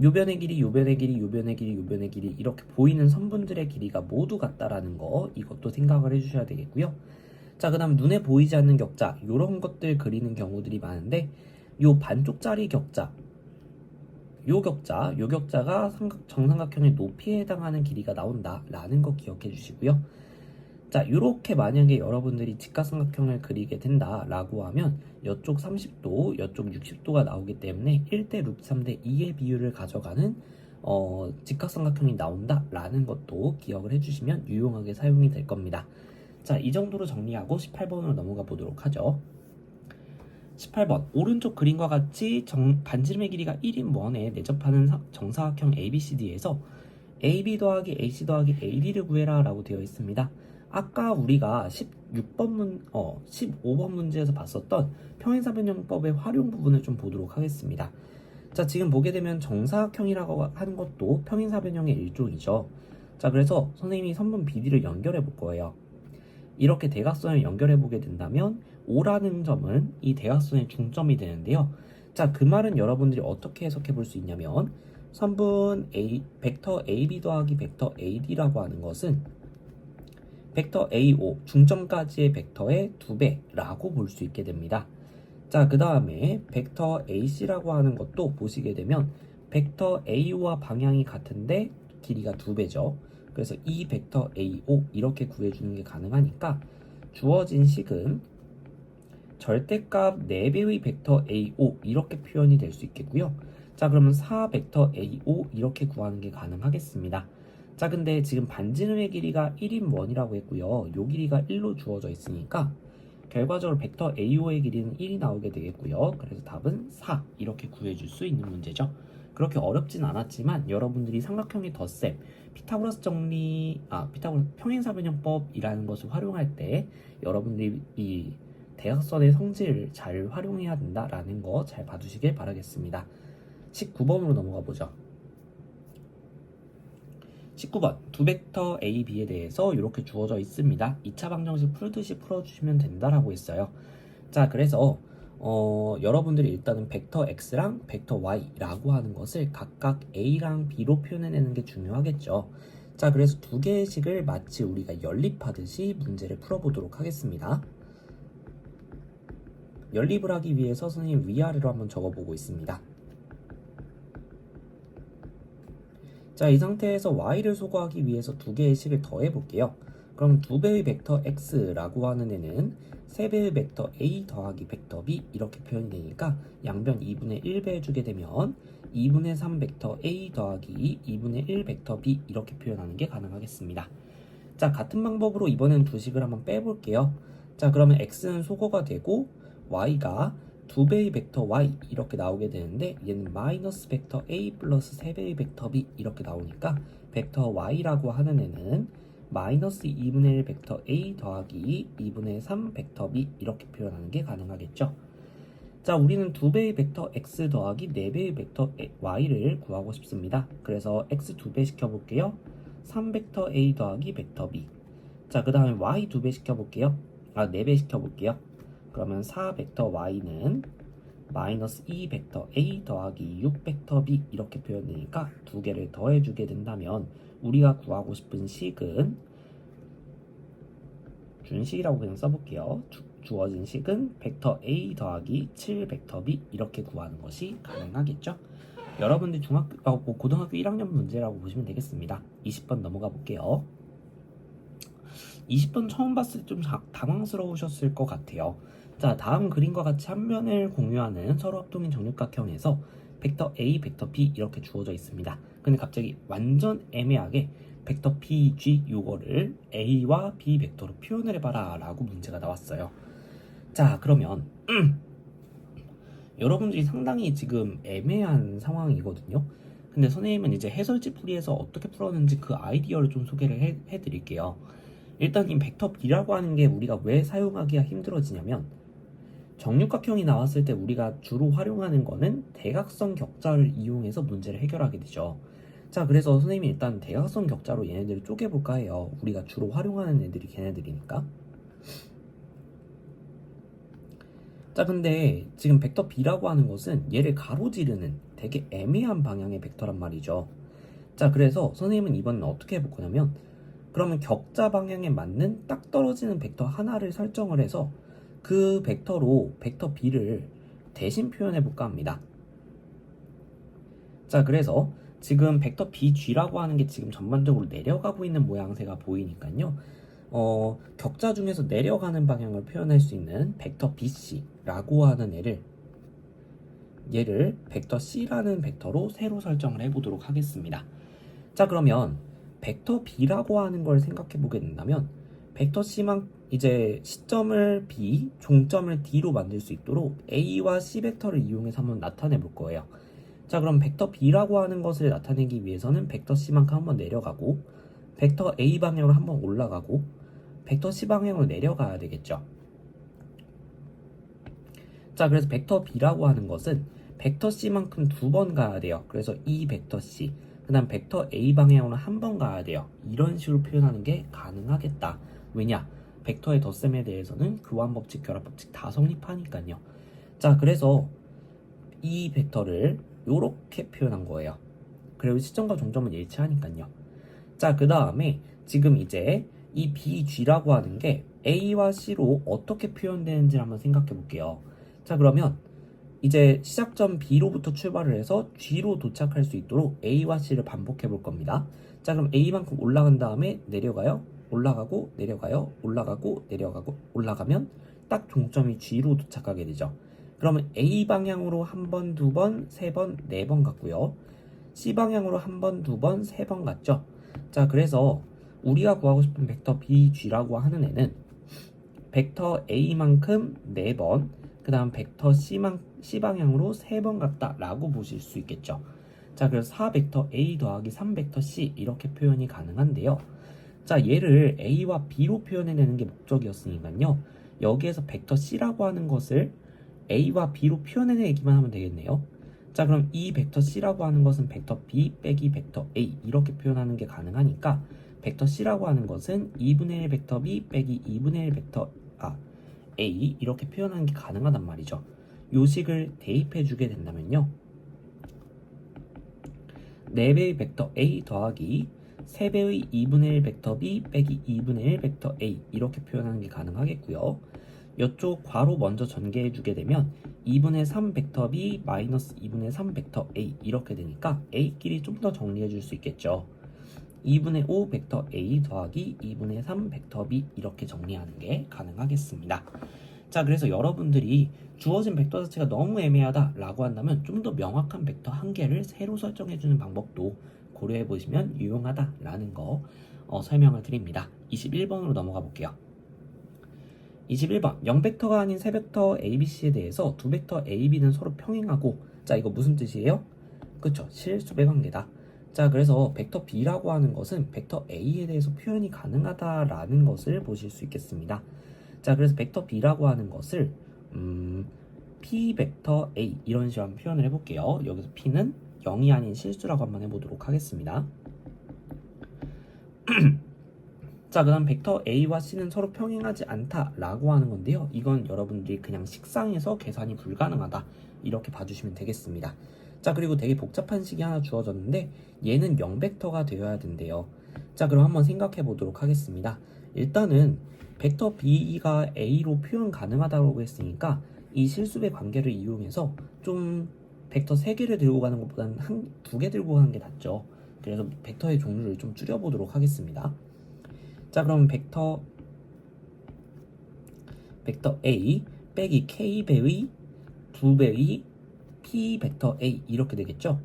요변의 길이, 요변의 길이, 요변의 길이, 요변의 길이 이렇게 보이는 선분들의 길이가 모두 같다라는 거 이것도 생각을 해주셔야 되겠고요. 자, 그 다음 눈에 보이지 않는 격자 이런 것들 그리는 경우들이 많은데 요 반쪽짜리 격자 요 격자가 정삼각형의 높이에 해당하는 길이가 나온다라는 거 기억해 주시고요. 자, 이렇게 만약에 여러분들이 직각삼각형을 그리게 된다라고 하면 이쪽 30도, 이쪽 60도가 나오기 때문에 1대 루트 3대 2의 비율을 가져가는 직각삼각형이 나온다라는 것도 기억을 해주시면 유용하게 사용이 될 겁니다. 자, 이 정도로 정리하고 18번으로 넘어가 보도록 하죠. 18번 오른쪽 그림과 같이 반지름의 길이가 1인 원에 내접하는 정사각형 ABCD에서 AB 더하기 AC 더하기 AD를 구해라 라고 되어 있습니다. 아까 우리가 15번 문제에서 봤었던 평행사변형법의 활용 부분을 좀 보도록 하겠습니다. 자, 지금 보게 되면 정사각형이라고 하는 것도 평행사변형의 일종이죠. 자, 그래서 선생님이 선분 BD를 연결해 볼 거예요. 이렇게 대각선을 연결해 보게 된다면 O라는 점은 이 대각선의 중점이 되는데요. 자, 그 말은 여러분들이 어떻게 해석해 볼 수 있냐면 선분 벡터 AB 더하기 벡터 AD라고 하는 것은 벡터 AO 중점까지의 벡터의 2배라고 볼 수 있게 됩니다. 자, 그 다음에 벡터 AC라고 하는 것도 보시게 되면 벡터 AO와 방향이 같은데 길이가 2배죠. 그래서 이 벡터 AO 이렇게 구해주는 게 가능하니까 주어진 식은 절대값 4배의 벡터 AO 이렇게 표현이 될 수 있겠고요. 자, 그러면 4 벡터 AO 이렇게 구하는 게 가능하겠습니다. 자, 근데 지금 반지름의 길이가 1인 원이라고 했고요. 요 길이가 1로 주어져 있으니까 결과적으로 벡터 AO의 길이는 1이 나오게 되겠고요. 그래서 답은 4 이렇게 구해줄 수 있는 문제죠. 그렇게 어렵진 않았지만 여러분들이 삼각형의 덧셈, 피타고라스 평행사변형법이라는 것을 활용할 때 여러분들이 이 대각선의 성질을 잘 활용해야 된다라는 거 잘 봐두시길 바라겠습니다. 19번으로 넘어가 보죠. 19번 두 벡터 A, B에 대해서 이렇게 주어져 있습니다. 2차 방정식 풀듯이 풀어주시면 된다라고 했어요. 자, 그래서 여러분들이 일단은 벡터 X랑 벡터 Y라고 하는 것을 각각 A랑 B로 표현해내는 게 중요하겠죠. 자, 그래서 두 개의 식을 마치 우리가 연립하듯이 문제를 풀어보도록 하겠습니다. 연립을 하기 위해서 선생님 위아래로 한번 적어보고 있습니다. 자, 이 상태에서 y를 소거하기 위해서 두 개의 식을 더해 볼게요. 그럼 2배의 벡터 x라고 하는 애는 3배의 벡터 a 더하기 벡터 b 이렇게 표현이 되니까 양변 2분의 1배 해주게 되면 2분의 3 벡터 a 더하기 2분의 1 벡터 b 이렇게 표현하는 게 가능하겠습니다. 자, 같은 방법으로 이번엔 두 식을 한번 빼볼게요. 자, 그러면 x는 소거가 되고 y가 2배의 벡터 y 이렇게 나오게 되는데 얘는 마이너스 벡터 a 플러스 3배의 벡터 b 이렇게 나오니까 벡터 y라고 하는 애는 마이너스 2분의 1 벡터 a 더하기 2분의 3 벡터 b 이렇게 표현하는 게 가능하겠죠. 자, 우리는 2배의 벡터 x 더하기 4배의 벡터 y를 구하고 싶습니다. 그래서 x 2배 시켜볼게요. 3 벡터 a 더하기 벡터 b. 자, 그 다음에 y 2배 시켜볼게요. 4배 시켜볼게요. 그러면 4 벡터 y는 마이너스 2 벡터 a 더하기 6 벡터 b 이렇게 표현되니까 두 개를 더해주게 된다면 우리가 구하고 싶은 식은 준식이라고 그냥 써볼게요. 주어진 식은 벡터 a 더하기 7 벡터 b 이렇게 구하는 것이 가능하겠죠. 여러분들 고등학교 1학년 문제라고 보시면 되겠습니다. 20번 넘어가 볼게요. 20번 처음 봤을 때 좀 당황스러우셨을 것 같아요. 자, 다음 그림과 같이 한 면을 공유하는 서로 합동인 정육각형에서 벡터 A, 벡터 B 이렇게 주어져 있습니다. 근데 갑자기 완전 애매하게 벡터 PG 요거를 A와 B 벡터로 표현을 해봐라 라고 문제가 나왔어요. 자, 그러면 여러분들이 상당히 지금 애매한 상황이거든요. 근데 선생님은 이제 해설지 풀이에서 어떻게 풀었는지 그 아이디어를 좀 소개를 해드릴게요. 일단 이 벡터 B라고 하는 게 우리가 왜 사용하기가 힘들어지냐면 정육각형이 나왔을 때 우리가 주로 활용하는 거는 대각선 격자를 이용해서 문제를 해결하게 되죠. 자, 그래서 선생님이 일단 대각선 격자로 얘네들을 쪼개볼까 해요. 우리가 주로 활용하는 애들이 걔네들이니까. 자, 근데 지금 벡터 B라고 하는 것은 얘를 가로지르는 되게 애매한 방향의 벡터란 말이죠. 자, 그래서 선생님은 이번엔 어떻게 해볼 거냐면 그러면 격자 방향에 맞는 딱 떨어지는 벡터 하나를 설정을 해서 그 벡터로 벡터 B를 대신 표현해 볼까 합니다. 자, 그래서 지금 벡터 BG라고 하는 게 지금 전반적으로 내려가고 있는 모양새가 보이니까요. 격자 중에서 내려가는 방향을 표현할 수 있는 벡터 BC라고 하는 얘를 벡터 C라는 벡터로 새로 설정을 해보도록 하겠습니다. 자, 그러면 벡터 B라고 하는 걸 생각해 보게 된다면 벡터 C만 이제 시점을 B, 종점을 D로 만들 수 있도록 A와 C 벡터를 이용해서 한번 나타내 볼 거예요. 자, 그럼 벡터 B라고 하는 것을 나타내기 위해서는 벡터 C만큼 한번 내려가고 벡터 A 방향으로 한번 올라가고 벡터 C 방향으로 내려가야 되겠죠. 자, 그래서 벡터 B라고 하는 것은 벡터 C만큼 두 번 가야 돼요. 그래서 이 벡터 C, 그 다음 벡터 A 방향으로 한 번 가야 돼요. 이런 식으로 표현하는 게 가능하겠다. 왜냐? 벡터의 덧셈에 대해서는 교환법칙, 결합법칙 다 성립하니까요. 자, 그래서 이 벡터를 이렇게 표현한 거예요. 그리고 시점과 종점은 일치하니까요. 자, 그 다음에 지금 이제 이 BG라고 하는 게 A와 C로 어떻게 표현되는지 한번 생각해 볼게요. 자, 그러면 이제 시작점 B로부터 출발을 해서 G로 도착할 수 있도록 A와 C를 반복해 볼 겁니다. 자, 그럼 A만큼 올라간 다음에 내려가요. 올라가고 내려가요. 올라가고 내려가고 올라가면 딱 종점이 G로 도착하게 되죠. 그러면 A 방향으로 한 번, 두 번, 세 번, 네 번 갔고요. C 방향으로 한 번, 두 번, 세 번 갔죠. 자, 그래서 우리가 구하고 싶은 벡터 BG라고 하는 애는 벡터 A만큼 4번, 그 다음 벡터 C 방향으로 3번 갔다 라고 보실 수 있겠죠. 자, 그래서 4벡터 A 더하기 3벡터 C 이렇게 표현이 가능한데요. 자, 얘를 A와 B로 표현해내는 게 목적이었으니까요. 여기에서 벡터 C라고 하는 것을 A와 B로 표현해내기만 하면 되겠네요. 자, 그럼 이 벡터 C라고 하는 것은 벡터 B 빼기 벡터 A 이렇게 표현하는 게 가능하니까 벡터 C라고 하는 것은 2분의 1 벡터 B 빼기 2분의 1 벡터 A 이렇게 표현하는 게 가능하단 말이죠. 요식을 대입해 주게 된다면요. 4배의 벡터 A 더하기 3배의 2분의 1 벡터 B 빼기 2분의 1 벡터 A 이렇게 표현하는 게 가능하겠고요. 이쪽 괄호 먼저 전개해 주게 되면 2분의 3 벡터 B 마이너스 2분의 3 벡터 A 이렇게 되니까 A끼리 좀 더 정리해 줄 수 있겠죠. 2분의 5 벡터 A 더하기 2분의 3 벡터 B 이렇게 정리하는 게 가능하겠습니다. 자, 그래서 여러분들이 주어진 벡터 자체가 너무 애매하다 라고 한다면 좀 더 명확한 벡터 한 개를 새로 설정해 주는 방법도 고려해 보시면 유용하다 라는 거 설명을 드립니다. 21번으로 넘어가 볼게요. 21번 0벡터가 아닌 3벡터 ABC에 대해서 2벡터 AB는 서로 평행하고 자, 이거 무슨 뜻이에요? 그쵸, 실수배 관계다. 자, 그래서 벡터 B라고 하는 것은 벡터 A에 대해서 표현이 가능하다라는 것을 보실 수 있겠습니다. 자, 그래서 벡터 B라고 하는 것을 P 벡터 A 이런 식으로 한번 표현을 해볼게요. 여기서 P는 0이 아닌 실수라고 한번 해보도록 하겠습니다. 자, 그 다음 벡터 A와 C는 서로 평행하지 않다라고 하는 건데요. 이건 여러분들이 그냥 식상에서 계산이 불가능하다 이렇게 봐주시면 되겠습니다. 자, 그리고 되게 복잡한 식이 하나 주어졌는데 얘는 0벡터가 되어야 된대요. 자, 그럼 한번 생각해 보도록 하겠습니다. 일단은 벡터 B가 A로 표현 가능하다고 했으니까 이 실수배 관계를 이용해서 좀 벡터 3개를 들고 가는 것보다는 2개 들고 가는 게 낫죠. 그래서 벡터의 종류를 좀 줄여보도록 하겠습니다. 자, 그럼 벡터 A 빼기 K배의 2배의 P 벡터 A 이렇게 되겠죠?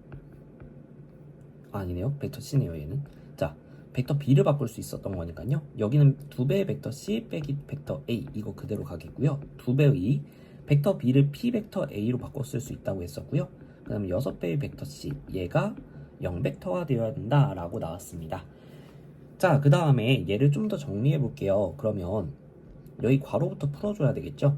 아니네요. 벡터 C네요, 얘는. 자, 벡터 B를 바꿀 수 있었던 거니까요. 여기는 2배의 벡터 C 빼기 벡터 A 이거 그대로 가겠고요. 2배의 벡터 B를 P 벡터 A로 바꿔 쓸 수 있다고 했었고요. 그 다음에 6배의 벡터 C 얘가 0벡터가 되어야 된다 라고 나왔습니다. 자, 그 다음에 얘를 좀 더 정리해 볼게요. 그러면 여기 괄호부터 풀어줘야 되겠죠?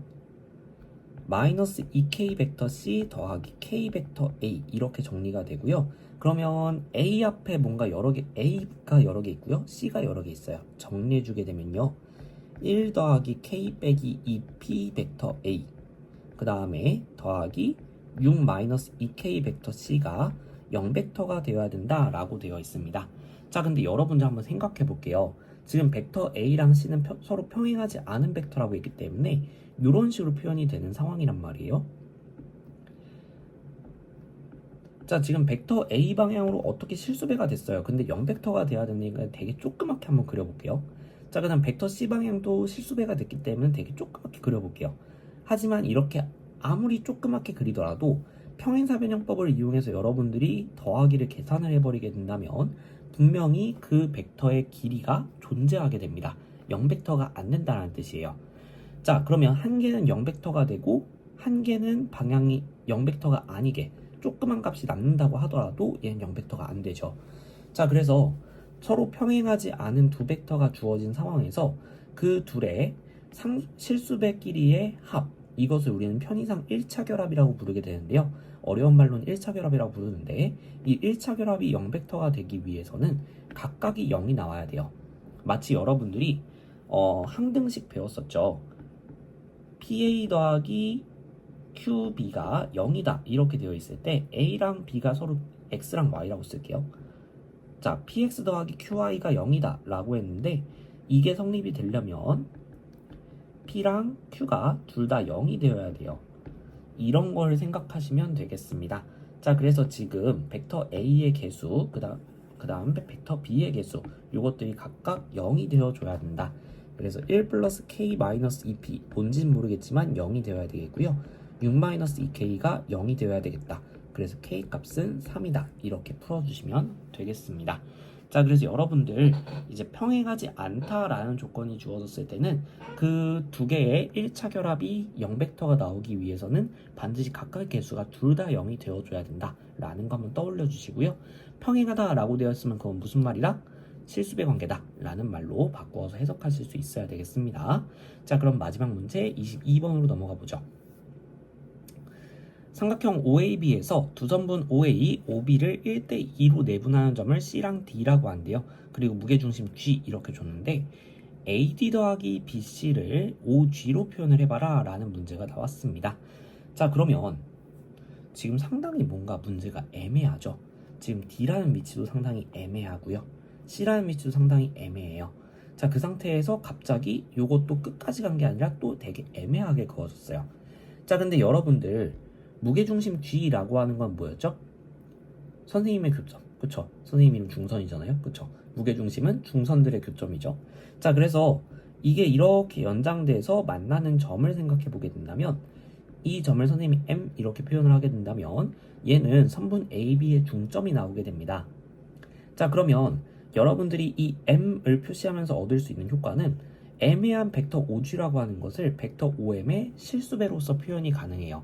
마이너스 2k 벡터 C 더하기 k 벡터 A 이렇게 정리가 되고요. 그러면 A 앞에 뭔가 A가 여러 개 있고요. C가 여러 개 있어요. 정리해 주게 되면요. 1 더하기 k 빼기 2p 벡터 A 그 다음에 더하기 6 마이너스 2k 벡터 C가 0벡터가 되어야 된다 라고 되어 있습니다. 자, 근데 여러분들 한번 생각해 볼게요. 지금 벡터 A랑 C는 서로 평행하지 않은 벡터라고 했기 때문에 이런 식으로 표현이 되는 상황이란 말이에요. 자, 지금 벡터 A 방향으로 어떻게 실수배가 됐어요. 근데 0벡터가 돼야 되니까 되게 조그맣게 한번 그려볼게요. 자, 그 다음 벡터 C 방향도 실수배가 됐기 때문에 되게 조그맣게 그려볼게요. 하지만 이렇게 아무리 조그맣게 그리더라도 평행사변형법을 이용해서 여러분들이 더하기를 계산을 해버리게 된다면 분명히 그 벡터의 길이가 존재하게 됩니다. 0벡터가 안 된다는 뜻이에요. 자, 그러면 한 개는 0벡터가 되고 한 개는 방향이 0벡터가 아니게 조그만 값이 남는다고 하더라도 얘는 0벡터가 안 되죠. 자, 그래서 서로 평행하지 않은 두 벡터가 주어진 상황에서 그 둘의 실수배끼리의 합 이것을 우리는 편의상 1차 결합이라고 부르게 되는데요. 어려운 말로는 1차 결합이라고 부르는데 이 1차 결합이 0벡터가 되기 위해서는 각각이 0이 나와야 돼요. 마치 여러분들이 항등식 배웠었죠. PA 더하기 QB가 0이다 이렇게 되어 있을 때 A랑 B가 서로 X랑 Y라고 쓸게요. 자, PX 더하기 QI가 0이다 라고 했는데 이게 성립이 되려면 P랑 Q가 둘 다 0이 되어야 돼요. 이런 걸 생각하시면 되겠습니다. 자, 그래서 지금 벡터 A의 개수 그 다음 벡터 B의 개수 이것들이 각각 0이 되어줘야 된다. 그래서 1 플러스 K 마이너스 2P 뭔진 모르겠지만 0이 되어야 되겠고요. 6 마이너스 2K가 0이 되어야 되겠다. 그래서 K 값은 3이다. 이렇게 풀어주시면 되겠습니다. 자, 그래서 여러분들 이제 평행하지 않다라는 조건이 주어졌을 때는 그 두 개의 1차 결합이 0벡터가 나오기 위해서는 반드시 각각의 개수가 둘 다 0이 되어줘야 된다 라는 거 한번 떠올려 주시고요. 평행하다 라고 되었으면 그건 무슨 말이다? 실수배 관계다 라는 말로 바꾸어서 해석하실 수 있어야 되겠습니다. 자, 그럼 마지막 문제 22번으로 넘어가 보죠. 삼각형 OAB에서 두 점분 OA, OB를 1대2로 내분하는 점을 C랑 D라고 한대요. 그리고 무게중심 G 이렇게 줬는데 AD 더하기 BC를 OG로 표현을 해봐라 라는 문제가 나왔습니다. 자, 그러면 지금 상당히 뭔가 문제가 애매하죠. 지금 D라는 위치도 상당히 애매하고요. C라는 위치도 상당히 애매해요. 자, 그 상태에서 갑자기 요것도 끝까지 간 게 아니라 또 되게 애매하게 그어졌어요. 자, 근데 여러분들 무게중심 G라고 하는 건 뭐였죠? 선생님의 교점, 그쵸? 선생님 이름 중선이잖아요, 그쵸? 무게중심은 중선들의 교점이죠. 자, 그래서 이게 이렇게 연장돼서 만나는 점을 생각해 보게 된다면 이 점을 선생님이 M 이렇게 표현을 하게 된다면 얘는 선분 AB의 중점이 나오게 됩니다. 자, 그러면 여러분들이 이 M을 표시하면서 얻을 수 있는 효과는 애매한 벡터 OG라고 하는 것을 벡터 OM의 실수배로서 표현이 가능해요.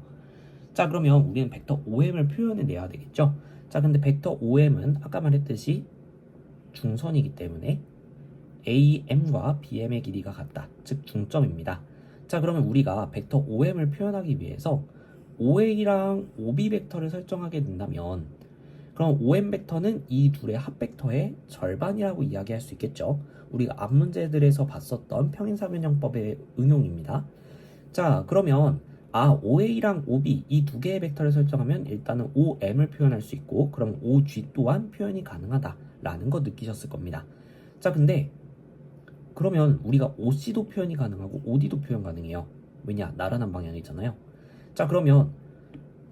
자, 그러면 우리는 벡터 OM을 표현해 내야 되겠죠. 자, 근데 벡터 OM은 아까 말했듯이 중선이기 때문에 AM과 BM의 길이가 같다. 즉 중점입니다. 자, 그러면 우리가 벡터 OM을 표현하기 위해서 OA랑 OB 벡터를 설정하게 된다면 그럼 OM 벡터는 이 둘의 합 벡터의 절반이라고 이야기할 수 있겠죠. 우리가 앞 문제들에서 봤었던 평행사변형법의 응용입니다. 자, 그러면 OA랑 OB 이 두 개의 벡터를 설정하면 일단은 OM을 표현할 수 있고 그럼 OG 또한 표현이 가능하다라는 거 느끼셨을 겁니다. 자, 근데 그러면 우리가 OC도 표현이 가능하고 OD도 표현 가능해요. 왜냐? 나란한 방향이잖아요. 자, 그러면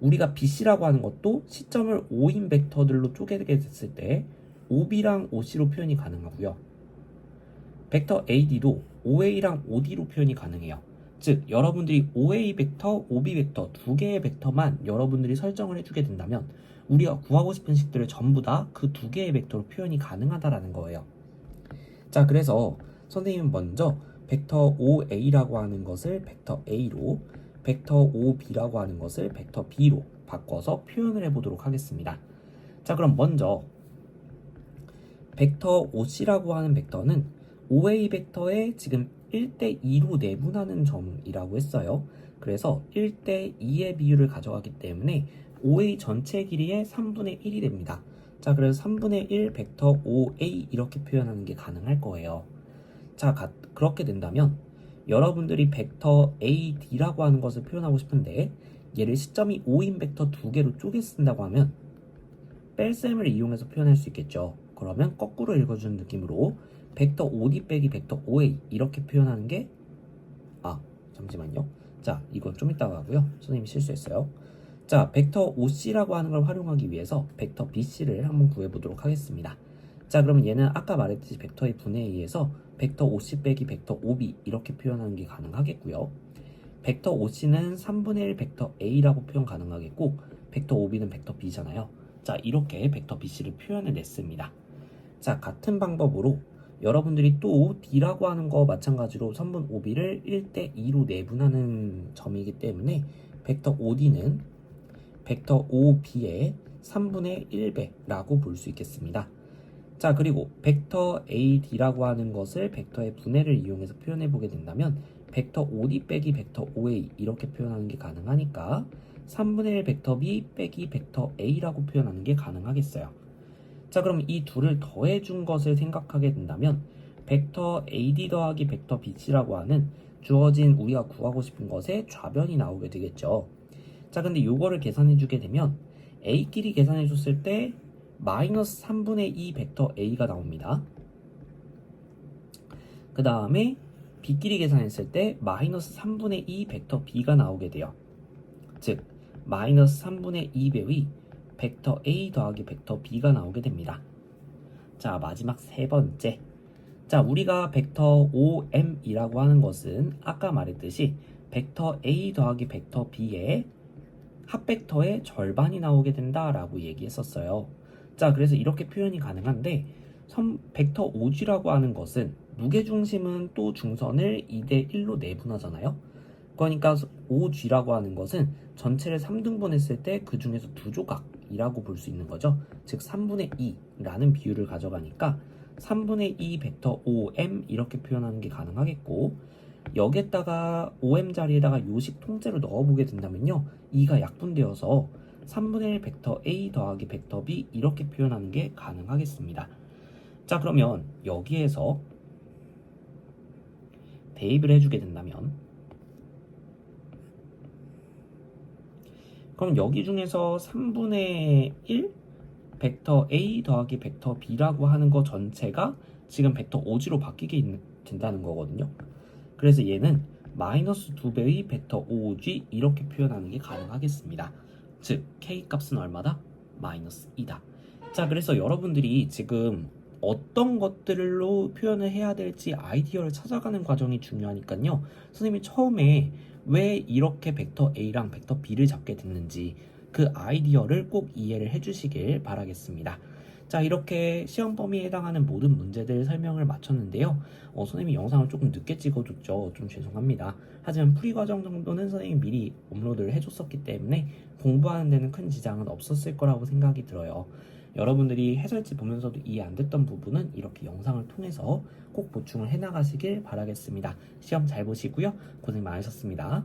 우리가 BC라고 하는 것도 시점을 O인 벡터들로 쪼개게 됐을 때 OB랑 OC로 표현이 가능하고요. 벡터 AD도 OA랑 OD로 표현이 가능해요. 즉 여러분들이 OA 벡터, OB 벡터 두 개의 벡터만 여러분들이 설정을 해주게 된다면 우리가 구하고 싶은 식들을 전부 다 그 두 개의 벡터로 표현이 가능하다라는 거예요. 자, 그래서 선생님은 먼저 벡터 5a라고 하는 것을 벡터 a로, 벡터 5b라고 하는 것을 벡터 b로 바꿔서 표현을 해보도록 하겠습니다. 자, 그럼 먼저 벡터 OC라고 하는 벡터는 OA 벡터의 지금 1대2로 내분하는 점이라고 했어요. 그래서 1대2의 비율을 가져가기 때문에 OA 전체 길이의 3분의 1이 됩니다. 자, 그래서 3분의 1 벡터 OA 이렇게 표현하는 게 가능할 거예요. 자, 그렇게 된다면 여러분들이 벡터 AD라고 하는 것을 표현하고 싶은데 얘를 시점이 5인 벡터 두 개로 쪼개 쓴다고 하면 뺄셈을 이용해서 표현할 수 있겠죠. 그러면 거꾸로 읽어주는 느낌으로 벡터 OD 빼기 벡터 OA 이렇게 표현하는 게 잠시만요. 자, 이건 좀 이따가 하고요. 선생님이 실수했어요. 자, 벡터 OC라고 하는 걸 활용하기 위해서 벡터 BC를 한번 구해보도록 하겠습니다. 자, 그러면 얘는 아까 말했듯이 벡터의 분해에 의해서 벡터 OC 빼기 벡터 OB 이렇게 표현하는 게 가능하겠고요. 벡터 OC는 3분의 1 벡터 A라고 표현 가능하겠고 벡터 OB는 벡터 B잖아요. 자, 이렇게 벡터 BC를 표현해냈습니다. 자, 같은 방법으로 여러분들이 또 D라고 하는 거 마찬가지로 선분 OB를 1대2로 내분하는 점이기 때문에 벡터 OD는 벡터 OB의 3분의 1배라고 볼 수 있겠습니다. 자, 그리고 벡터 AD라고 하는 것을 벡터의 분해를 이용해서 표현해보게 된다면 벡터 OD 빼기 벡터 OA 이렇게 표현하는 게 가능하니까 3분의 1 벡터 B 빼기 벡터 A라고 표현하는 게 가능하겠어요. 자, 그럼 이 둘을 더해준 것을 생각하게 된다면 벡터 AD 더하기 벡터 BC라고 하는 주어진 우리가 구하고 싶은 것의 좌변이 나오게 되겠죠. 자, 근데 요거를 계산해주게 되면 A끼리 계산해줬을 때 마이너스 3분의 2 벡터 A가 나옵니다. 그 다음에 B끼리 계산했을 때 마이너스 3분의 2 벡터 B가 나오게 돼요. 즉 마이너스 3분의 2배의 벡터 A 더하기 벡터 B가 나오게 됩니다. 자, 마지막 세 번째. 자, 우리가 벡터 OM이라고 하는 것은 아까 말했듯이 벡터 A 더하기 벡터 B의 합벡터의 절반이 나오게 된다라고 얘기했었어요. 자, 그래서 이렇게 표현이 가능한데 벡터 OG라고 하는 것은 무게중심은 또 중선을 2대1로 내분하잖아요. 그러니까 OG라고 하는 것은 전체를 3등분했을 때 그 중에서 두 조각이라고 볼 수 있는 거죠. 즉 3분의 2라는 비율을 가져가니까 3분의 2 벡터 OM 이렇게 표현하는 게 가능하겠고 여기에다가 OM 자리에다가 요식 통째로 넣어보게 된다면요. 2가 약분되어서 3분의 1 벡터 A 더하기 벡터 B 이렇게 표현하는 게 가능하겠습니다. 자, 그러면 여기에서 대입을 해주게 된다면 그럼 여기 중에서 3분의 1 벡터 A 더하기 벡터 B라고 하는 거 전체가 지금 벡터 OG로 바뀌게 된다는 거거든요. 그래서 얘는 마이너스 2배의 벡터 OG 이렇게 표현하는 게 가능하겠습니다. 즉 K 값은 얼마다? 마이너스 2다. 자, 그래서 여러분들이 지금 어떤 것들로 표현을 해야 될지 아이디어를 찾아가는 과정이 중요하니까요. 선생님이 처음에 왜 이렇게 벡터 A랑 벡터 B를 잡게 됐는지 그 아이디어를 꼭 이해를 해주시길 바라겠습니다. 자, 이렇게 시험 범위에 해당하는 모든 문제들 설명을 마쳤는데요. 선생님이 영상을 조금 늦게 찍어줬죠. 좀 죄송합니다. 하지만 풀이 과정 정도는 선생님이 미리 업로드를 해줬었기 때문에 공부하는 데는 큰 지장은 없었을 거라고 생각이 들어요. 여러분들이 해설지 보면서도 이해 안 됐던 부분은 이렇게 영상을 통해서 꼭 보충을 해나가시길 바라겠습니다. 시험 잘 보시고요. 고생 많으셨습니다.